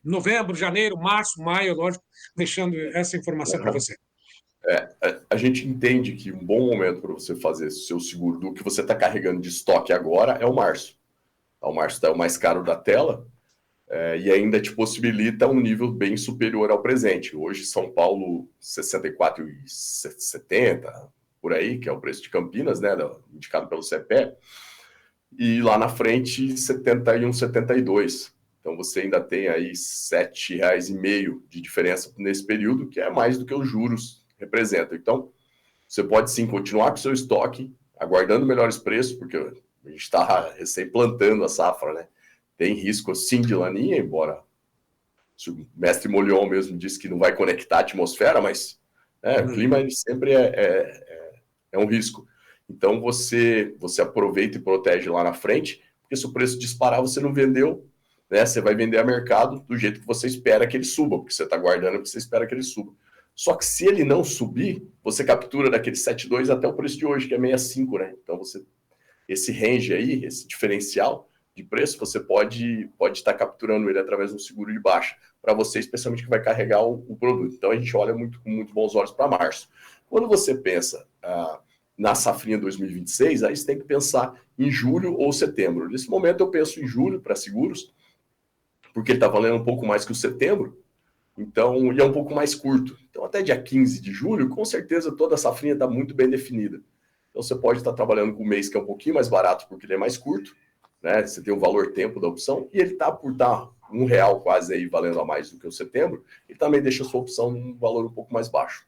Novembro, janeiro, março, maio, lógico, deixando essa informação para você. A gente entende que um bom momento para você fazer seu seguro do que você está carregando de estoque agora é o março. O março é o mais caro da tela e ainda te possibilita um nível bem superior ao presente. Hoje, São Paulo, R$ 64,70, por aí, que é o preço de Campinas, né, indicado pelo CPE, e lá na frente, R$ 71,72. Então, você ainda tem aí R$ 7,5 de diferença nesse período, que é mais do que os juros representam. Então, você pode sim continuar com o seu estoque, aguardando melhores preços, porque a gente está recém plantando a safra, né? Tem risco sim de laninha, embora o mestre Molion mesmo disse que não vai conectar a atmosfera, mas o clima ele sempre é um risco. Então, você aproveita e protege lá na frente, porque se o preço disparar, você não vendeu, né? Você vai vender a mercado do jeito que você espera que ele suba, porque você está guardando porque você espera que ele suba. Só que se ele não subir, você captura daquele 7,2 até o preço de hoje, que é 65, né? Então, esse range aí, esse diferencial de preço, você pode estar capturando ele através de um seguro de baixa, para você, especialmente que vai carregar o produto. Então, a gente olha com muito bons olhos para março. Quando você pensa na safrinha 2026, aí você tem que pensar em julho ou setembro. Nesse momento, eu penso em julho para seguros, porque ele está valendo um pouco mais que o setembro, então, e é um pouco mais curto. Então, até dia 15 de julho, com certeza, toda a safrinha está muito bem definida. Então, você pode estar trabalhando com um mês que é um pouquinho mais barato, porque ele é mais curto, né? Você tem o valor tempo da opção, e ele está por estar R$1 quase aí, valendo a mais do que o setembro, ele também deixa a sua opção num valor um pouco mais baixo.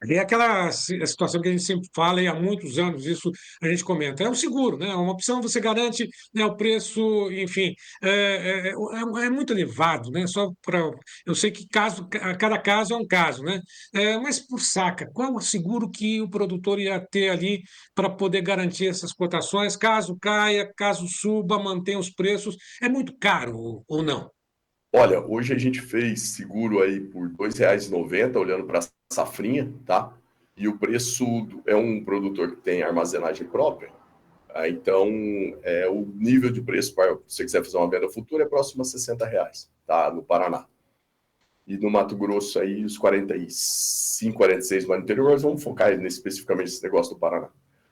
É aquela situação que a gente sempre fala, e há muitos anos isso a gente comenta. É o seguro, né? Uma opção você garante, né, o preço, enfim, é muito elevado, né? Eu sei que cada caso é um caso, né? Mas por saca, qual o seguro que o produtor ia ter ali para poder garantir essas cotações, caso caia, caso suba, mantenha os preços? É muito caro ou não? Olha, hoje a gente fez seguro aí por R$ 2,90, olhando para a safrinha, tá? E o preço é um produtor que tem armazenagem própria, então o nível de preço, para se você quiser fazer uma venda futura, é próximo a R$60, tá? No Paraná. E no Mato Grosso aí, os 45, 46 mais no interior, nós vamos focar especificamente nesse negócio do Paraná.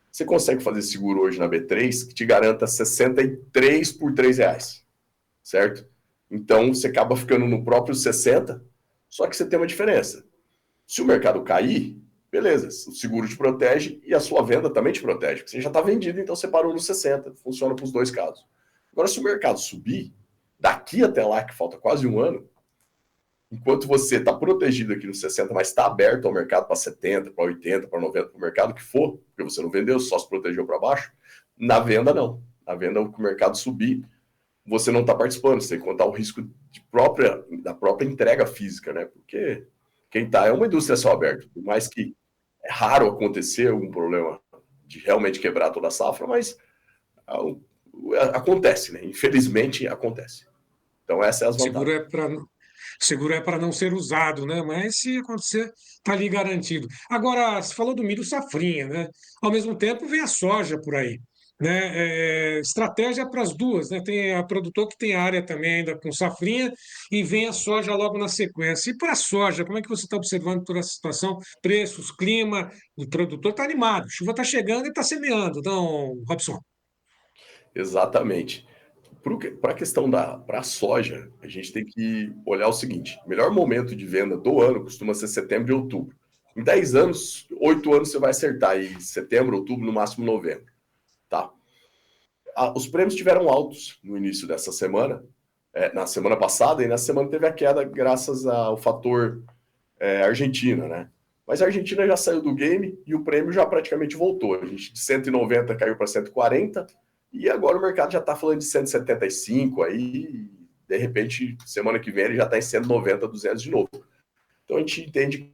Você consegue fazer seguro hoje na B3 que te garanta 63 por R$3, certo? Então, você acaba ficando no próprio 60, só que você tem uma diferença. Se o mercado cair, beleza, o seguro te protege e a sua venda também te protege, porque você já está vendido, então você parou no 60, funciona para os dois casos. Agora, se o mercado subir, daqui até lá, que falta quase um ano, enquanto você está protegido aqui no 60, mas está aberto ao mercado para 70, para 80, para 90, para o mercado que for, porque você não vendeu, só se protegeu para baixo, na venda não. Na venda, o mercado subir, você não está participando, você tem que contar o risco da própria entrega física, né? Porque quem está é uma indústria a céu aberto, por mais que é raro acontecer algum problema de realmente quebrar toda a safra, mas acontece, né? Infelizmente acontece. Então essa é as vantagens. Seguro é para não ser usado, né? Mas se acontecer, está ali garantido. Agora, você falou do milho safrinha, né? Ao mesmo tempo, vem a soja por aí, né? Estratégia para as duas, né? Tem a produtor que tem área também ainda com safrinha e vem a soja logo na sequência. E para a soja, como é que você está observando toda essa situação? Preços, clima, o produtor está animado, chuva está chegando e está semeando. Então, Robson. Exatamente. Para a questão para a soja, a gente tem que olhar o seguinte: o melhor momento de venda do ano costuma ser setembro e outubro. Em 10 anos, 8 anos você vai acertar aí setembro, outubro, no máximo novembro. Tá? Os prêmios estiveram altos no início dessa semana, na semana passada, e na semana teve a queda graças ao fator Argentina, né? Mas a Argentina já saiu do game e o prêmio já praticamente voltou. A gente de 190 caiu para 140, e agora o mercado já está falando de 175, aí, de repente, semana que vem ele já está em 190, 200 de novo. Então a gente entende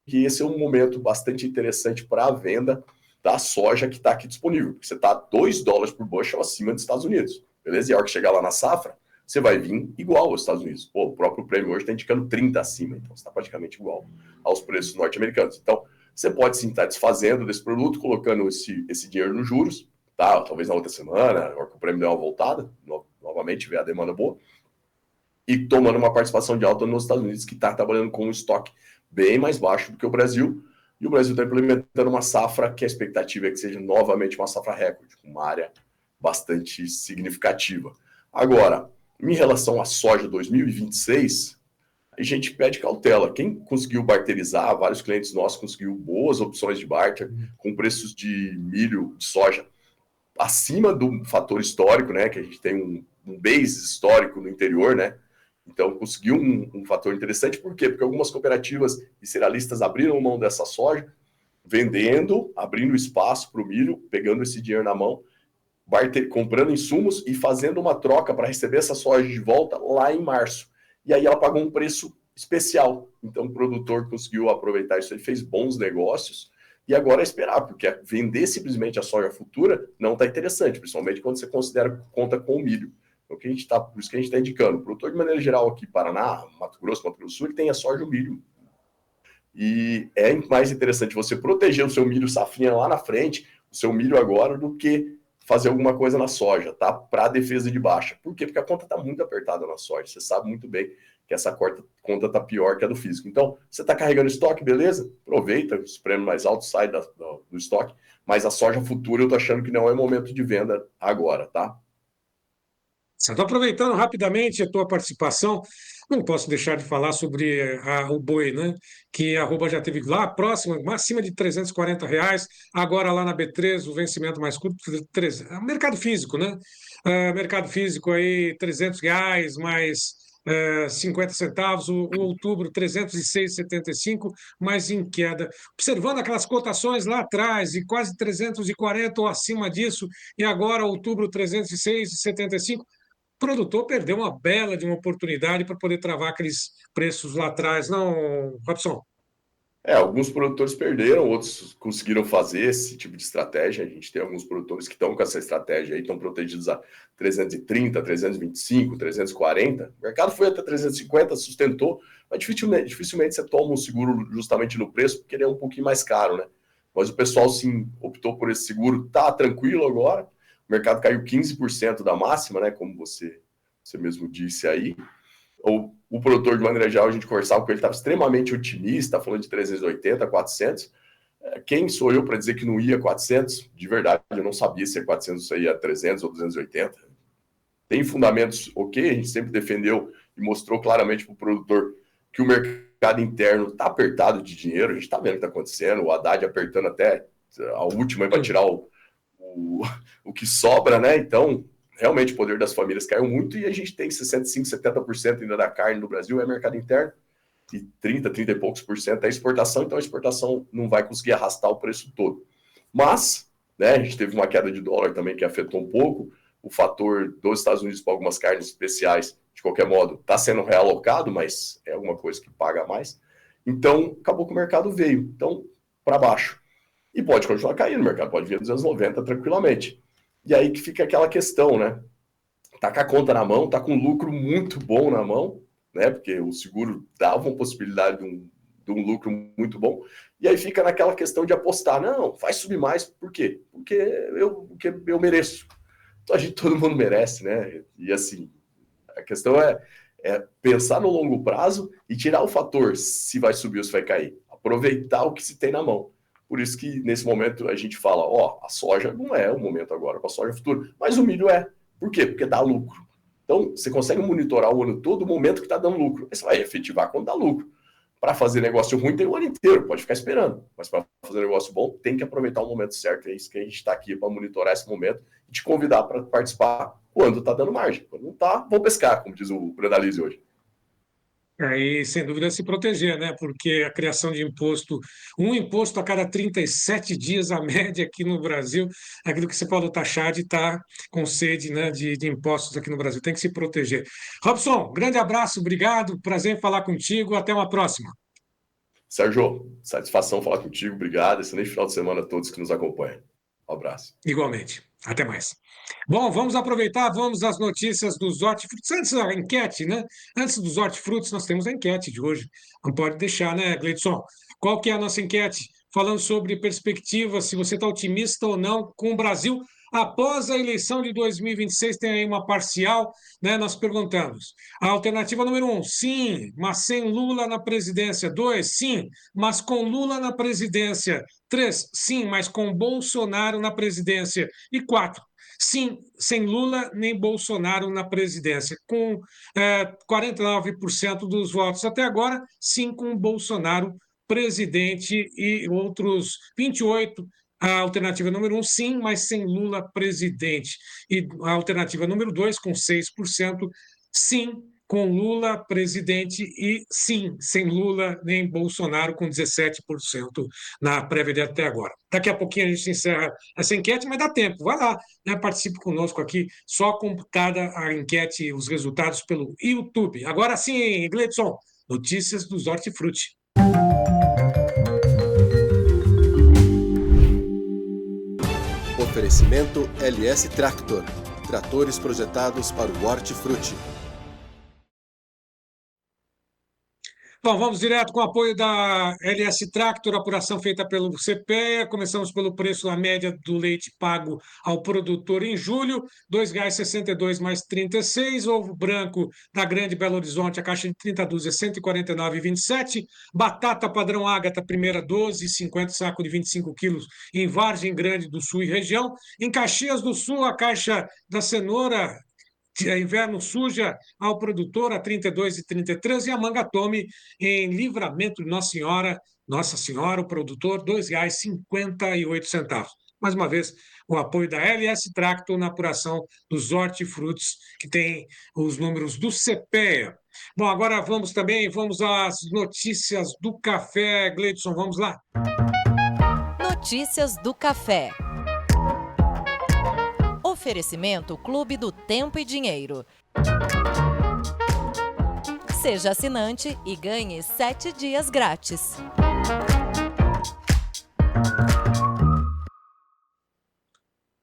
que esse é um momento bastante interessante para a venda da soja que está aqui disponível, porque você está $2 por bushel acima dos Estados Unidos, beleza? E a hora que chegar lá na safra, você vai vir igual aos Estados Unidos. Pô, o próprio prêmio hoje está indicando 30 acima, então está praticamente igual aos preços norte-americanos. Então, você pode sim estar desfazendo desse produto, colocando esse dinheiro nos juros, tá? Talvez na outra semana, agora que o prêmio deu uma voltada, novamente vê a demanda boa, e tomando uma participação de alta nos Estados Unidos, que está trabalhando com um estoque bem mais baixo do que o Brasil, e o Brasil está implementando uma safra que a expectativa é que seja novamente uma safra recorde, com uma área bastante significativa. Agora, em relação à soja 2026, a gente pede cautela. Quem conseguiu barterizar, vários clientes nossos conseguiu boas opções de barter, com preços de milho, de soja, acima do fator histórico, né? Que a gente tem um base histórico no interior, né? Então, conseguiu um fator interessante. Por quê? Porque algumas cooperativas e cerealistas abriram mão dessa soja, vendendo, abrindo espaço para o milho, pegando esse dinheiro na mão, comprando insumos e fazendo uma troca para receber essa soja de volta lá em março. E aí ela pagou um preço especial. Então, o produtor conseguiu aproveitar isso aí, fez bons negócios. E agora é esperar, porque vender simplesmente a soja futura não está interessante, principalmente quando você conta com o milho. Então, por isso que a gente está indicando. O produtor, de maneira geral, aqui, Paraná, Mato Grosso do Sul, ele tem a soja e o milho. E é mais interessante você proteger o seu milho safrinha lá na frente, o seu milho agora, do que fazer alguma coisa na soja, tá? Para a defesa de baixa. Por quê? Porque a conta está muito apertada na soja. Você sabe muito bem que essa conta está pior que a do físico. Então, você está carregando estoque, beleza? Aproveita, os prêmios mais altos saem do estoque, mas a soja futura eu estou achando que não é momento de venda agora, tá? Estou aproveitando rapidamente a tua participação, não posso deixar de falar sobre o boi, né? Que a arroba já teve lá próxima, acima de R$ 340, agora lá na B3, o vencimento mais curto, mercado físico, né? Mercado físico aí, R$ 300, mais 50 centavos, o outubro 306,75, mais em queda. Observando aquelas cotações lá atrás, e quase 340 ou acima disso, e agora outubro 306,75, o produtor perdeu uma bela de uma oportunidade para poder travar aqueles preços lá atrás, não, Robson? Alguns produtores perderam, outros conseguiram fazer esse tipo de estratégia. A gente tem alguns produtores que estão com essa estratégia aí, estão protegidos a 330, 325, 340. O mercado foi até 350, sustentou, mas dificilmente você toma um seguro justamente no preço, porque ele é um pouquinho mais caro, né? Mas o pessoal, sim, optou por esse seguro, tá tranquilo agora. O mercado caiu 15% da máxima, né? Como você mesmo disse aí. O produtor, de maneira geral, a gente conversava com ele, estava extremamente otimista, falando de 380, 400. Quem sou eu para dizer que não ia 400? De verdade, eu não sabia se 400 ia 300 ou 280. Tem fundamentos, ok, a gente sempre defendeu e mostrou claramente para o produtor que o mercado interno está apertado de dinheiro, a gente está vendo o que está acontecendo, o Haddad apertando até a última para tirar o que sobra, né? Então, realmente o poder das famílias caiu muito e a gente tem 65%, 70% ainda da carne no Brasil é mercado interno e 30 e poucos por cento é exportação, então a exportação não vai conseguir arrastar o preço todo. Mas, né, a gente teve uma queda de dólar também que afetou um pouco, o fator dos Estados Unidos para algumas carnes especiais, de qualquer modo, está sendo realocado, mas é alguma coisa que paga mais. Então, acabou que o mercado veio, então, para baixo. E pode continuar caindo, o mercado pode vir a 290 tranquilamente. E aí que fica aquela questão, né? Tá com a conta na mão, tá com um lucro muito bom na mão, né? Porque o seguro dava uma possibilidade de um lucro muito bom. E aí fica naquela questão de apostar. Não, vai subir mais. Por quê? Porque eu mereço. Então, todo mundo merece, né? E assim, a questão é pensar no longo prazo e tirar o fator se vai subir ou se vai cair. Aproveitar o que se tem na mão. Por isso que, nesse momento, a gente fala, a soja não é o momento agora para a soja futura, mas o milho é. Por quê? Porque dá lucro. Então, você consegue monitorar o ano todo o momento que está dando lucro. Aí você vai efetivar quando dá lucro. Para fazer negócio ruim, tem o ano inteiro, pode ficar esperando. Mas para fazer negócio bom, tem que aproveitar o momento certo. É isso que a gente está aqui para monitorar esse momento e te convidar para participar quando está dando margem. Quando não está, vou pescar, como diz o Brandalize hoje. E sem dúvida se proteger, né? Porque a criação de imposto, um imposto a cada 37 dias, a média aqui no Brasil, aquilo que você falou, taxar de estar com sede, né, de impostos aqui no Brasil, tem que se proteger. Robson, grande abraço, obrigado, prazer em falar contigo, até uma próxima. Sérgio, satisfação falar contigo, obrigado, excelente final de semana a todos que nos acompanham. Um abraço. Igualmente. Até mais. Bom, vamos aproveitar, vamos às notícias dos hortifrutos. Antes da enquete, né? Antes dos hortifrutos, nós temos a enquete de hoje. Não pode deixar, né, Gleidson? Qual que é a nossa enquete? Falando sobre perspectivas, se você está otimista ou não com o Brasil após a eleição de 2026, tem aí uma parcial, né? Nós perguntamos. A alternativa número 1, sim, mas sem Lula na presidência. 2, sim, mas com Lula na presidência. 3, sim, mas com Bolsonaro na presidência. E 4, sim, sem Lula nem Bolsonaro na presidência. Com 49% dos votos até agora, sim, com Bolsonaro presidente e outros 28%. A alternativa número 1, sim, mas sem Lula presidente. E a alternativa número 2, com 6%, sim, com Lula presidente e sim, sem Lula nem Bolsonaro, com 17% na prévia até agora. Daqui a pouquinho a gente encerra essa enquete, mas dá tempo. Vai lá, né, participe conosco aqui, só computada a enquete, os resultados pelo YouTube. Agora sim, Gleidson, notícias dos hortifruti. Oferecimento LS Tractor. Tratores projetados para o hortifruti. Bom, vamos direto com o apoio da LS Tractor, apuração feita pelo CPEA. Começamos pelo preço, a média do leite pago ao produtor em julho, R$ 2,62 mais 36. Ovo branco da Grande Belo Horizonte, a caixa de 30 dúzias, R$ 149,27. Batata padrão Ágata, primeira 12,50, saco de 25 quilos, em Vargem Grande do Sul e região. Em Caxias do Sul, a caixa da cenoura Inverno Suja ao produtor a 32,33 e a manga tome em Livramento de Nossa Senhora, o produtor R$ 2,58. Mais uma vez, o apoio da LS Tractor na apuração dos hortifrutos, que tem os números do CPEA. Bom, agora vamos às notícias do café. Gleidson, vamos lá. Notícias do café. Oferecimento Clube do Tempo e Dinheiro. Seja assinante e ganhe 7 dias grátis.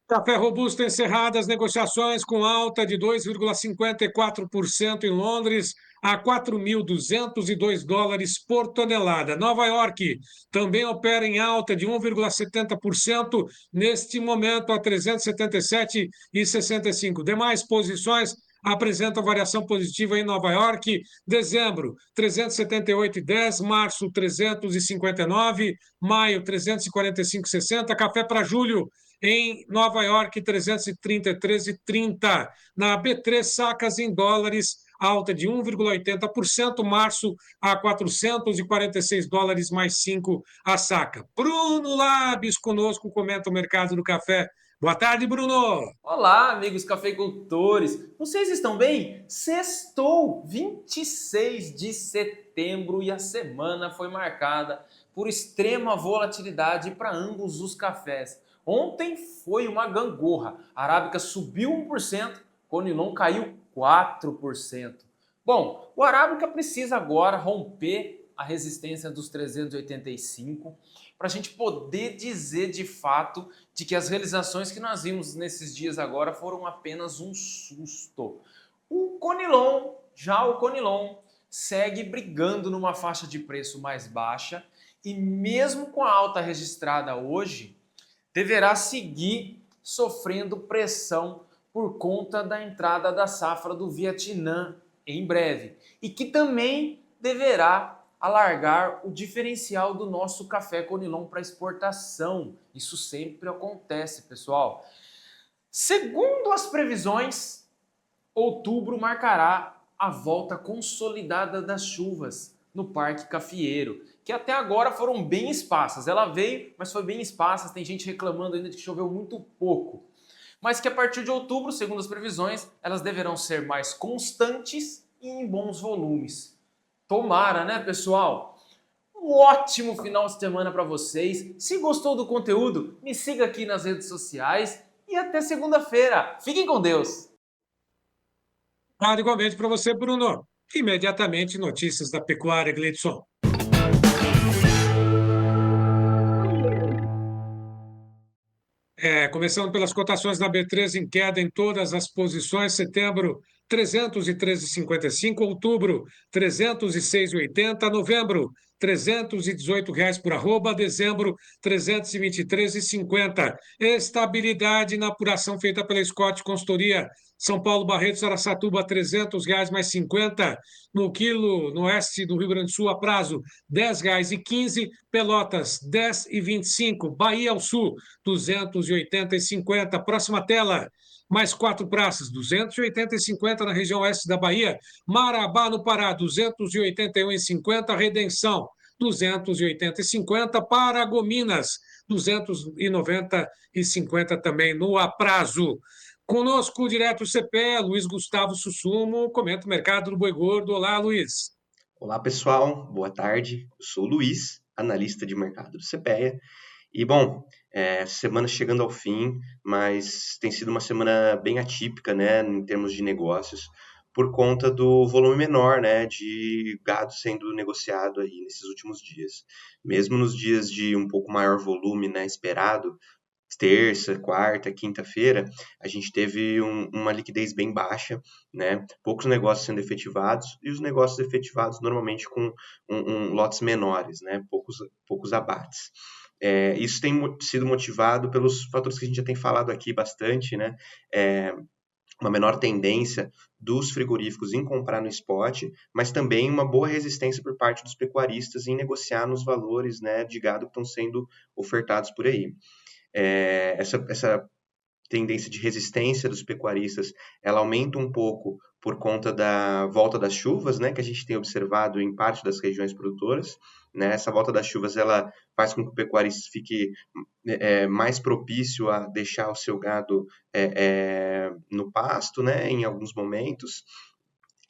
Café Robusto encerradas, negociações com alta de 2,54% em Londres a $4.202 por tonelada. Nova York também opera em alta de 1,70% neste momento a 377,65. Demais posições apresentam variação positiva em Nova York. Dezembro, 378,10. Março, 359. Maio, 345,60. Café para julho, em Nova York, 333,30. Na B3, sacas em dólares, alta de 1,80%. Março, a $446 mais 5 a saca. Bruno Labes conosco, comenta o mercado do café. Boa tarde, Bruno. Olá, amigos cafeicultores. Vocês estão bem? Sextou, 26 de setembro, e a semana foi marcada por extrema volatilidade para ambos os cafés. Ontem foi uma gangorra. A arábica subiu 1%, Conilon caiu 4%. Bom, o arábica precisa agora romper a resistência dos 385 para a gente poder dizer de fato de que as realizações que nós vimos nesses dias agora foram apenas um susto. O Conilon segue brigando numa faixa de preço mais baixa e mesmo com a alta registrada hoje, deverá seguir sofrendo pressão por conta da entrada da safra do Vietnã em breve e que também deverá alargar o diferencial do nosso café Conilon para exportação. Isso sempre acontece, pessoal. Segundo as previsões, outubro marcará a volta consolidada das chuvas no Parque Cafieiro, que até agora foram bem esparsas. Ela veio, mas foi bem esparsas, tem gente reclamando ainda de que choveu muito pouco. Mas que a partir de outubro, segundo as previsões, elas deverão ser mais constantes e em bons volumes. Tomara, né, pessoal? Um ótimo final de semana para vocês. Se gostou do conteúdo, me siga aqui nas redes sociais e até segunda-feira. Fiquem com Deus! Igualmente para você, Bruno. Imediatamente, notícias da pecuária, Gleidson. Começando pelas cotações da B3 em queda em todas as posições, setembro 313,55, outubro 306,80, novembro R$ 318 por arroba, dezembro 323,50. Estabilidade na apuração feita pela Scott Consultoria. São Paulo, Barretos, Araçatuba, R$ 300 mais 50. No quilo, no oeste do Rio Grande do Sul, a prazo, R$ 10,15. Pelotas, R$ 10,25. Bahia ao Sul, R$ 280,50. Próxima tela. Mais 4 praças, 280,50 na região oeste da Bahia. Marabá, no Pará, 281,50. Redenção, 280,50. Paragominas, 290,50 também no aprazo. Conosco, direto CPE, Luiz Gustavo Sussumo, comenta o mercado do boi gordo. Olá, Luiz. Olá, pessoal. Boa tarde. Eu sou o Luiz, analista de mercado do CPEA. E, bom, semana chegando ao fim, mas tem sido uma semana bem atípica, né, em termos de negócios, por conta do volume menor, né, de gado sendo negociado aí nesses últimos dias. Mesmo nos dias de um pouco maior volume, né, esperado, terça, quarta, quinta-feira, a gente teve uma liquidez bem baixa, né? Poucos negócios sendo efetivados, e os negócios efetivados normalmente com lotes menores, né? Poucos abates. Isso tem sido motivado pelos fatores que a gente já tem falado aqui bastante, né? Uma menor tendência dos frigoríficos em comprar no spot, mas também uma boa resistência por parte dos pecuaristas em negociar nos valores, né, de gado que estão sendo ofertados por aí. Essa tendência de resistência dos pecuaristas, ela aumenta um pouco por conta da volta das chuvas, né, que a gente tem observado em parte das regiões produtoras, né? Essa volta das chuvas, ela faz com que o pecuarista fique mais propício a deixar o seu gado no pasto, né, em alguns momentos.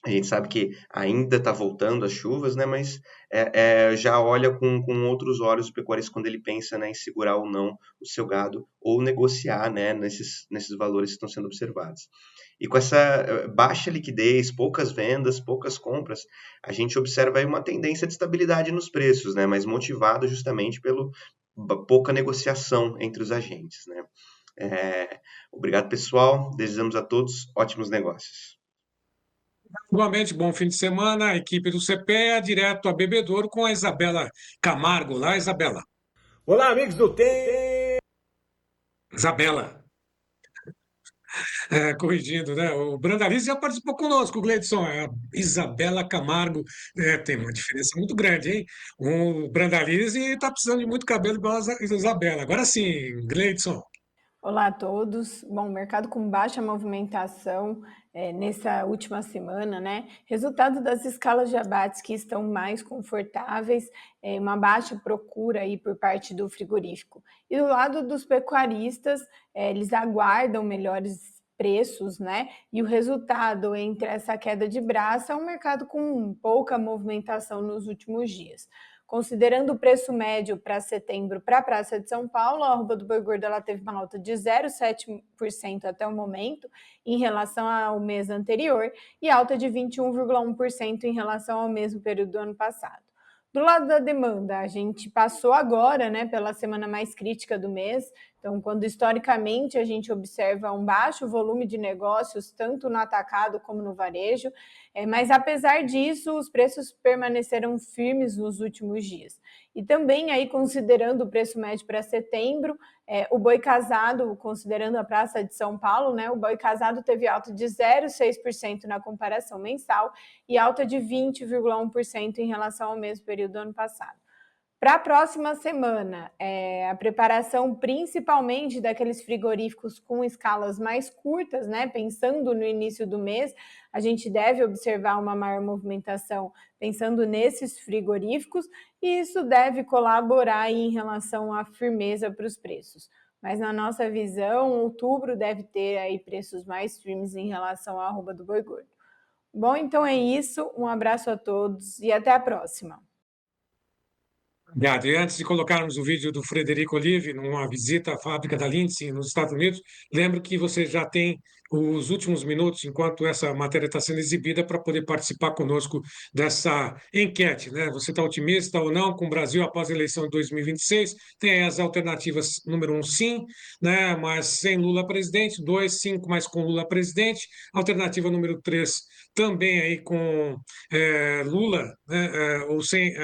A gente sabe que ainda está voltando as chuvas, né, mas já olha com outros olhos o pecuarista quando ele pensa, né, em segurar ou não o seu gado ou negociar, né, nesses valores que estão sendo observados. E com essa baixa liquidez, poucas vendas, poucas compras, a gente observa aí uma tendência de estabilidade nos preços, né, mas motivado justamente pela pouca negociação entre os agentes, né. Obrigado, pessoal. Desejamos a todos ótimos negócios. Igualmente, bom fim de semana, a equipe do CPEA, direto a Bebedouro com a Isabela Camargo. Olá, Isabela. Olá, amigos do Tempo. Isabela. Corrigindo, né? O Brandalize já participou conosco, o Gleidson. A Isabela Camargo tem uma diferença muito grande, hein? O Brandalize está precisando de muito cabelo igual a Isabela. Agora sim, Gleidson. Olá a todos. Bom, mercado com baixa movimentação nessa última semana, né? Resultado das escalas de abates que estão mais confortáveis, uma baixa procura aí por parte do frigorífico. E do lado dos pecuaristas, eles aguardam melhores preços, né? E o resultado entre essa queda de braço é um mercado com pouca movimentação nos últimos dias. Considerando o preço médio para setembro para a Praça de São Paulo, a arroba do boi gordo ela teve uma alta de 0,7% até o momento em relação ao mês anterior e alta de 21,1% em relação ao mesmo período do ano passado. Do lado da demanda, a gente passou agora, né, pela semana mais crítica do mês, então quando historicamente a gente observa um baixo volume de negócios, tanto no atacado como no varejo, mas apesar disso, os preços permaneceram firmes nos últimos dias. E também aí, considerando o preço médio para setembro, o boi casado, considerando a Praça de São Paulo, né, o boi casado teve alta de 0,6% na comparação mensal e alta de 20,1% em relação ao mesmo período do ano passado. Para a próxima semana, a preparação principalmente daqueles frigoríficos com escalas mais curtas, né? Pensando no início do mês, a gente deve observar uma maior movimentação pensando nesses frigoríficos e isso deve colaborar aí em relação à firmeza para os preços. Mas na nossa visão, outubro deve ter aí preços mais firmes em relação à arroba do boi gordo. Bom, então é isso. Um abraço a todos e até a próxima. Obrigado. E antes de colocarmos o vídeo do Frederico Olive, numa visita à fábrica da Lindsay nos Estados Unidos, lembro que você já tem os últimos minutos, enquanto essa matéria está sendo exibida, para poder participar conosco dessa enquete, né? Você está otimista ou não com o Brasil após a eleição de 2026? Tem as alternativas número 1, sim, né? Mas sem Lula presidente, 2, 5, mas com Lula presidente. Alternativa número 3, também aí com Lula, né? Ou sem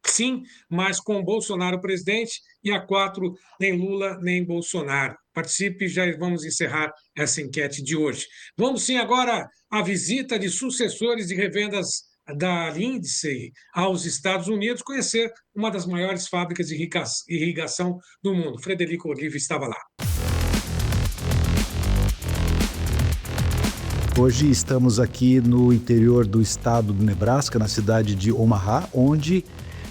sim, mas com Bolsonaro presidente, e a 4, nem Lula nem Bolsonaro. Participe, já vamos encerrar essa enquete de hoje. Vamos sim agora à visita de sucessores de revendas da Lindsay aos Estados Unidos, conhecer uma das maiores fábricas de irrigação do mundo. Frederico Olive estava lá. Hoje estamos aqui no interior do estado do Nebraska, na cidade de Omaha, onde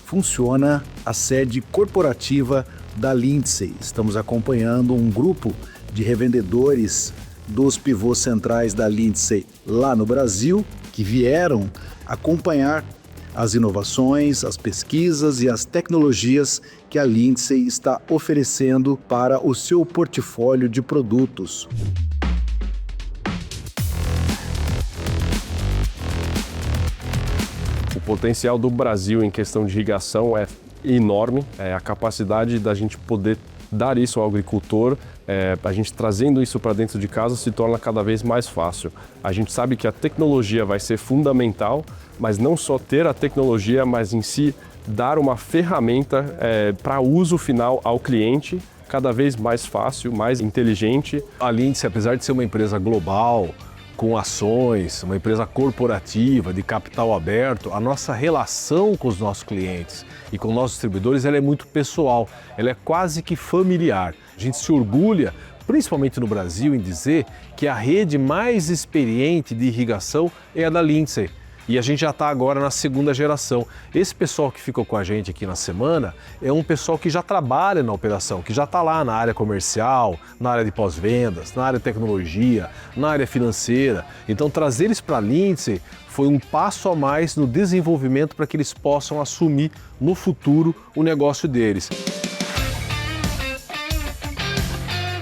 funciona a sede corporativa da Lindsay. Estamos acompanhando um grupo de revendedores dos pivôs centrais da Lindsay lá no Brasil, que vieram acompanhar as inovações, as pesquisas e as tecnologias que a Lindsay está oferecendo para o seu portfólio de produtos. O potencial do Brasil em questão de irrigação é enorme, a capacidade da gente poder dar isso ao agricultor, a gente trazendo isso para dentro de casa se torna cada vez mais fácil. A gente sabe que a tecnologia vai ser fundamental, mas não só ter a tecnologia, mas em si dar uma ferramenta para uso final ao cliente, cada vez mais fácil, mais inteligente. A Lindsay, apesar de ser uma empresa global, com ações, uma empresa corporativa de capital aberto, a nossa relação com os nossos clientes e com nossos distribuidores ela é muito pessoal, ela é quase que familiar. A gente se orgulha, principalmente no Brasil, em dizer que a rede mais experiente de irrigação é a da Lindsay. E a gente já está agora na segunda geração. Esse pessoal que ficou com a gente aqui na semana é um pessoal que já trabalha na operação, que já está lá na área comercial, na área de pós-vendas, na área de tecnologia, na área financeira. Então trazer eles para a Lindsay foi um passo a mais no desenvolvimento para que eles possam assumir no futuro o negócio deles.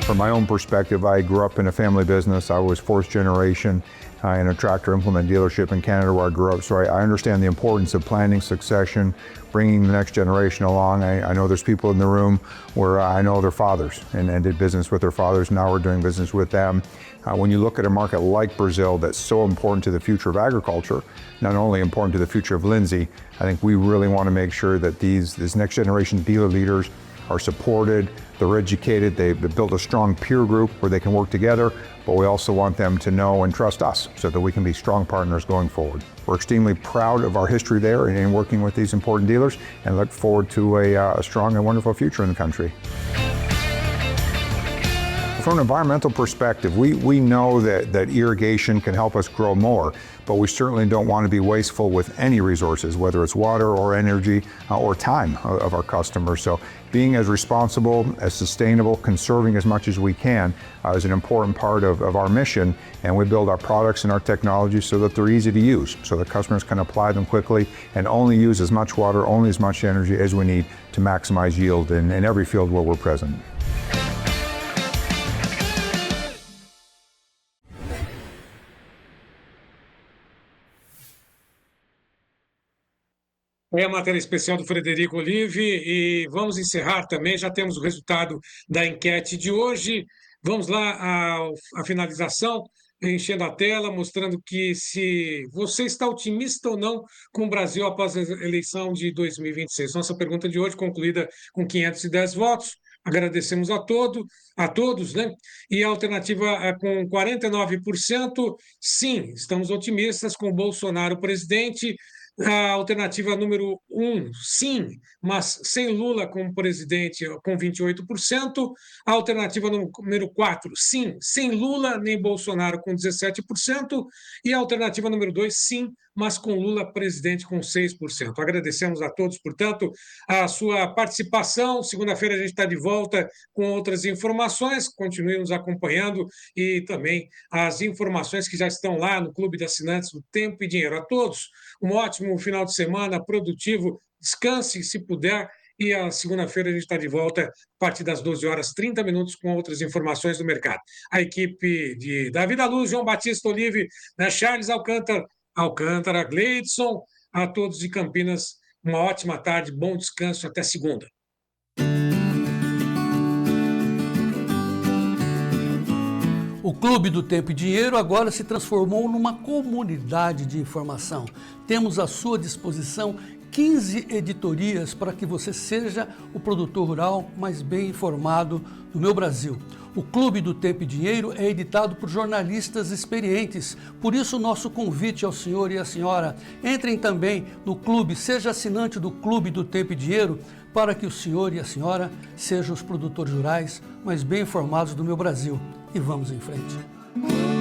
From my own perspective, I grew up in a family business. I was fourth generation in a tractor implement dealership in Canada where I grew up. So I understand the importance of planning succession, bringing the next generation along. I know there's people in the room where I know their fathers and did business with their fathers. Now we're doing business with them. When you look at a market like Brazil that's so important to the future of agriculture, not only important to the future of Lindsay, I think we really want to make sure that these next generation dealer leaders are supported, they're educated, they've built a strong peer group where they can work together, but we also want them to know and trust us so that we can be strong partners going forward. We're extremely proud of our history there in working with these important dealers and look forward to a strong and wonderful future in the country. From an environmental perspective, we know that irrigation can help us grow more, but we certainly don't want to be wasteful with any resources, whether it's water or energy or time of our customers. So being as responsible, as sustainable, conserving as much as we can is an important part of our mission, and we build our products and our technologies so that they're easy to use, so that customers can apply them quickly and only use as much water, only as much energy as we need to maximize yield in every field where we're present. É a matéria especial do Frederico Olive e vamos encerrar também, já temos o resultado da enquete de hoje. Vamos lá à finalização, enchendo a tela, mostrando que se você está otimista ou não com o Brasil após a eleição de 2026. Nossa pergunta de hoje concluída com 510 votos. Agradecemos a todos, né? E a alternativa é com 49%, sim, estamos otimistas com o Bolsonaro presidente. A alternativa número 1, sim, mas sem Lula como presidente, com 28%. A alternativa número 4, sim, sem Lula nem Bolsonaro, com 17%. E a alternativa número 2, sim, mas com Lula presidente, com 6%. Agradecemos a todos, portanto, a sua participação. Segunda-feira a gente está de volta com outras informações. Continue nos acompanhando e também as informações que já estão lá no Clube de Assinantes do Tempo e Dinheiro. A todos, um ótimo final de semana produtivo descanse se puder, e a segunda-feira a gente está de volta a partir das 12h30 com outras informações do mercado. A equipe de Davi da Luz, João Batista Olive, né, Charles Alcântara, Gleidson, a todos de Campinas, uma ótima tarde, bom descanso, até segunda. O Clube do Tempo e Dinheiro agora se transformou numa comunidade de informação. Temos à sua disposição 15 editorias para que você seja o produtor rural mais bem informado do meu Brasil. O Clube do Tempo e Dinheiro é editado por jornalistas experientes. Por isso, nosso convite ao senhor e à senhora, entrem também no clube, seja assinante do Clube do Tempo e Dinheiro, para que o senhor e a senhora sejam os produtores rurais mais bem informados do meu Brasil. E vamos em frente.